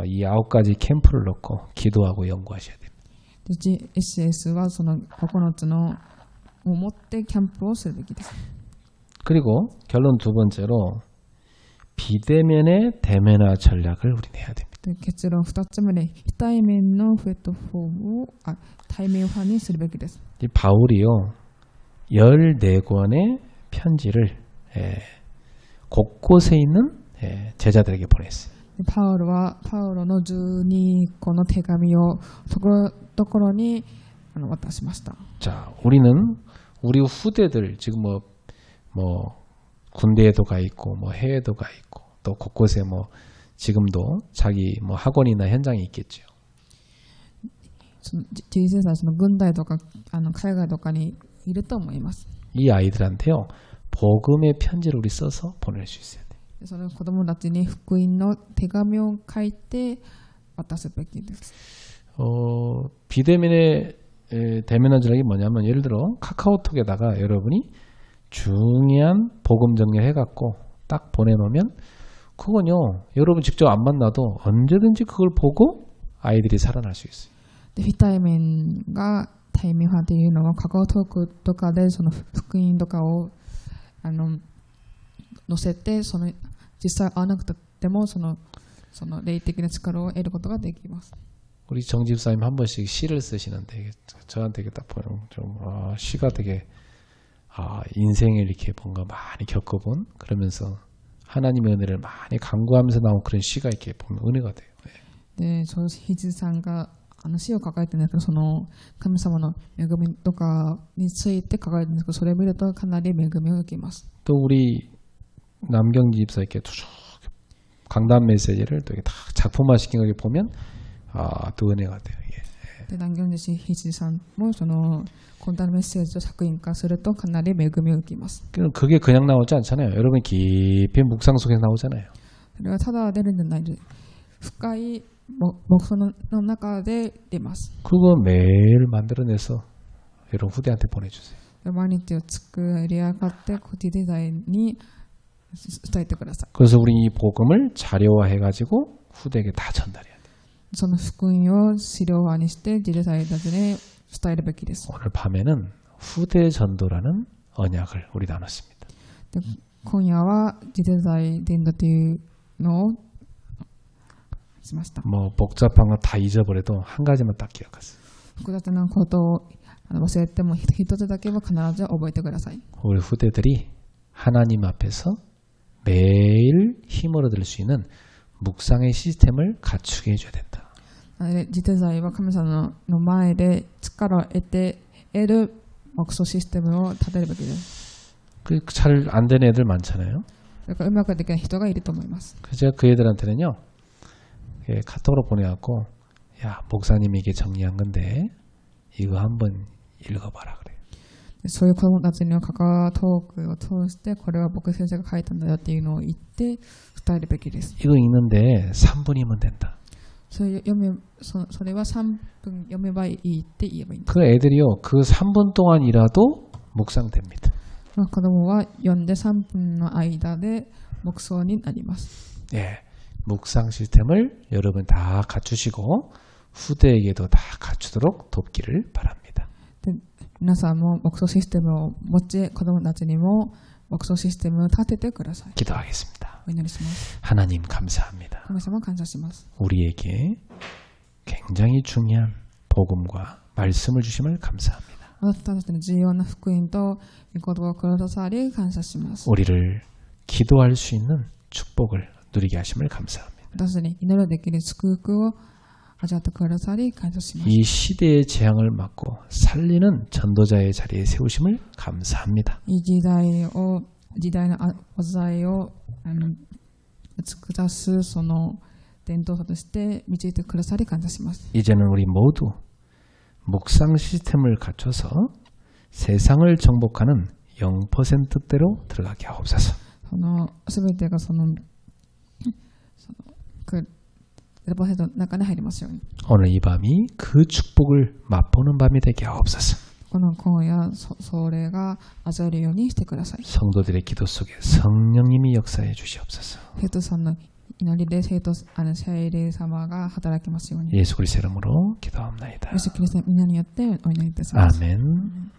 [SPEAKER 1] 이 9가지 캠프를 놓고 기도하고 연구하셔야 됩니다.
[SPEAKER 2] GSS はその9つのを持ってキャンプをするべきです。
[SPEAKER 1] 그리고 결론 2번째로 비대면의 대면화 전략을 우리는 해야 됩니다.
[SPEAKER 2] で結論2つ目で非対面のプラットフォームを対面化にするべきです。
[SPEAKER 1] 이 바울이요 14권의 편지를 곳곳에 있는 제자들에게 보냈어요.
[SPEAKER 2] パウロの12個の手紙をところどころに渡しました。
[SPEAKER 1] 자, 우리는 우리 후대들 지금 뭐 군대에도 가 있고 뭐 해외도 가 있고 또 곳곳에 뭐 지금도 자기 뭐 학원이나 현장이 있겠죠.
[SPEAKER 2] 小さいその軍隊とか海外とかにいると思います。
[SPEAKER 1] 이 아이들한테요 복음의 편지를 우리 써서 보낼 수 있어야 돼요.
[SPEAKER 2] その子供たちに福音の手紙を書いて渡すべきです。
[SPEAKER 1] 비대면의 대면화 전략이 뭐냐면 예를 들어 카카오톡에다가 여러분이 중요한 복음 정리해갖고 딱 보내놓으면 그건요 여러분 직접 안 만나도 언제든지 그걸 보고 아이들이 살아날 수 있어요.
[SPEAKER 2] 非対面が対面派というのはカカオトークとかでその福音とかを載せて実際会わなくてもその霊的な力を得ることができます。
[SPEAKER 1] 우리 정 집사님 한 번씩 시를 쓰시는데 저한테 딱 보면 좀 시가 되게 인생을 이렇게 뭔가 많이 겪어본 그러면서 하나님의 은혜를 많이 간구하면서 나온 그런 시가 이렇게 보면 은혜가 돼요.
[SPEAKER 2] 네, 저 희지さんが詩を書かれてるんですけど、その神様の恵みとかについて書かれてるんですけど、それを見るとかなり恵みを受けます。
[SPEAKER 1] 또 우리 남경지 집사 이렇게 쭉 강단 메시지를 또 이렇게 다 작품화 시킨 걸 보면 또 은혜가 돼요. 예.
[SPEAKER 2] で、南京寺ひじさんもそのコンタメッセージを作品化するとかなり恵みを受けます。
[SPEAKER 1] 그게 그냥 나오지 않잖아요. 여러분 깊이 묵상 속에서 나오잖아요.
[SPEAKER 2] それはただ出るんじゃないです。深い黙想の中で出ます。
[SPEAKER 1] 그거 매일 만들어내서 여러분 후대한테 보내주세요.
[SPEAKER 2] 毎日を作り上がって時代に伝えてください。
[SPEAKER 1] 그래서 우리 이 복음을 자료화해가지고 후대에게 다 전달해야 돼요.
[SPEAKER 2] その福音を資料化にして次世代たちに伝えるべきです。
[SPEAKER 1] 오늘 밤에는 후대 전도라는 언약을 우리 나눴습니다.
[SPEAKER 2] で今夜は次世代伝道というのをしました。
[SPEAKER 1] 뭐 복잡한 거 다 잊어버려도 한 가지만 딱 기억하세요.
[SPEAKER 2] 複雑なことを忘れても一つだけは必ず覚えてください。
[SPEAKER 1] 우리 후대들이 하나님 앞에서 매일 힘을 얻을 수 있는 묵상의 시스템을 갖추게 해줘야 된다.
[SPEAKER 2] なので次世代は神様の前で力を得る黙想システムを立てるべきです。
[SPEAKER 1] 잘 안 되는 애들 많잖아요.
[SPEAKER 2] それからうまくできない人がいると思います。
[SPEAKER 1] 그래서 제가 그 애들한테는요, 카톡으로 보내갖고, 야, 목사님이 이게 정리한 건데, 이거 한번 읽어봐라 그래요.
[SPEAKER 2] そういう子供たちにはカカオトークを通してこれは僕先生が書いたんだよっていうのを言って伝えるべきです。
[SPEAKER 1] 이거 읽는데 3분이면 된다.
[SPEAKER 2] それは3分読めばいいって言えばいいんです。
[SPEAKER 1] 그 애들이요, 그 3분 동안이라도 묵상됩니다.
[SPEAKER 2] 子供は読んで3分の間で黙想になります。
[SPEAKER 1] 예, 묵상 시스템을 여러분 다 갖추시고 후대에게도 다 갖추도록 돕기를 바랍니다.
[SPEAKER 2] で皆さんも黙想システムを持ち子供たちにも黙想システムを立ててください。
[SPEAKER 1] 기도하겠습니다.
[SPEAKER 2] お祈りします。
[SPEAKER 1] 하나님 감사합니다.
[SPEAKER 2] 神様感謝します。
[SPEAKER 1] 우리에게 굉장히 중요한 복음과 말씀을 주심을 감사합니다.
[SPEAKER 2] 私たちの重要な福音と御言葉をくださり感謝します。
[SPEAKER 1] 우리를 기도할 수 있는 축복을 누리게 하심을 감사합니다.
[SPEAKER 2] 私たちに祈るできる祝福を味わってくださり感謝します。
[SPEAKER 1] 이 시대의 재앙을 막고 살리는 전도자의 자리에 세우심을 감사합니다.
[SPEAKER 2] いい時代の災いを下すその伝統者として導いてくださり感謝します。
[SPEAKER 1] 이제는 우리 모두 묵상 시스템을 갖춰서 세상을 정복하는 0%대로 들어가게 하옵소서.
[SPEAKER 2] すべてが0%の中に入りますように。
[SPEAKER 1] 오늘 이 밤이 그 축복을 맛보는 밤이 되게 하옵소서.
[SPEAKER 2] この今夜それが味わえるようにしてください。
[SPEAKER 1] 성도들의 기도 속에 성령님이 역사해 주시옵소서.
[SPEAKER 2] 生徒さんの祈りで聖霊様が働きますように。
[SPEAKER 1] 예수 그리스도 이름으로 기도합나이다.
[SPEAKER 2] イエスキリストの皆によってお祈りいたします。
[SPEAKER 1] 아멘.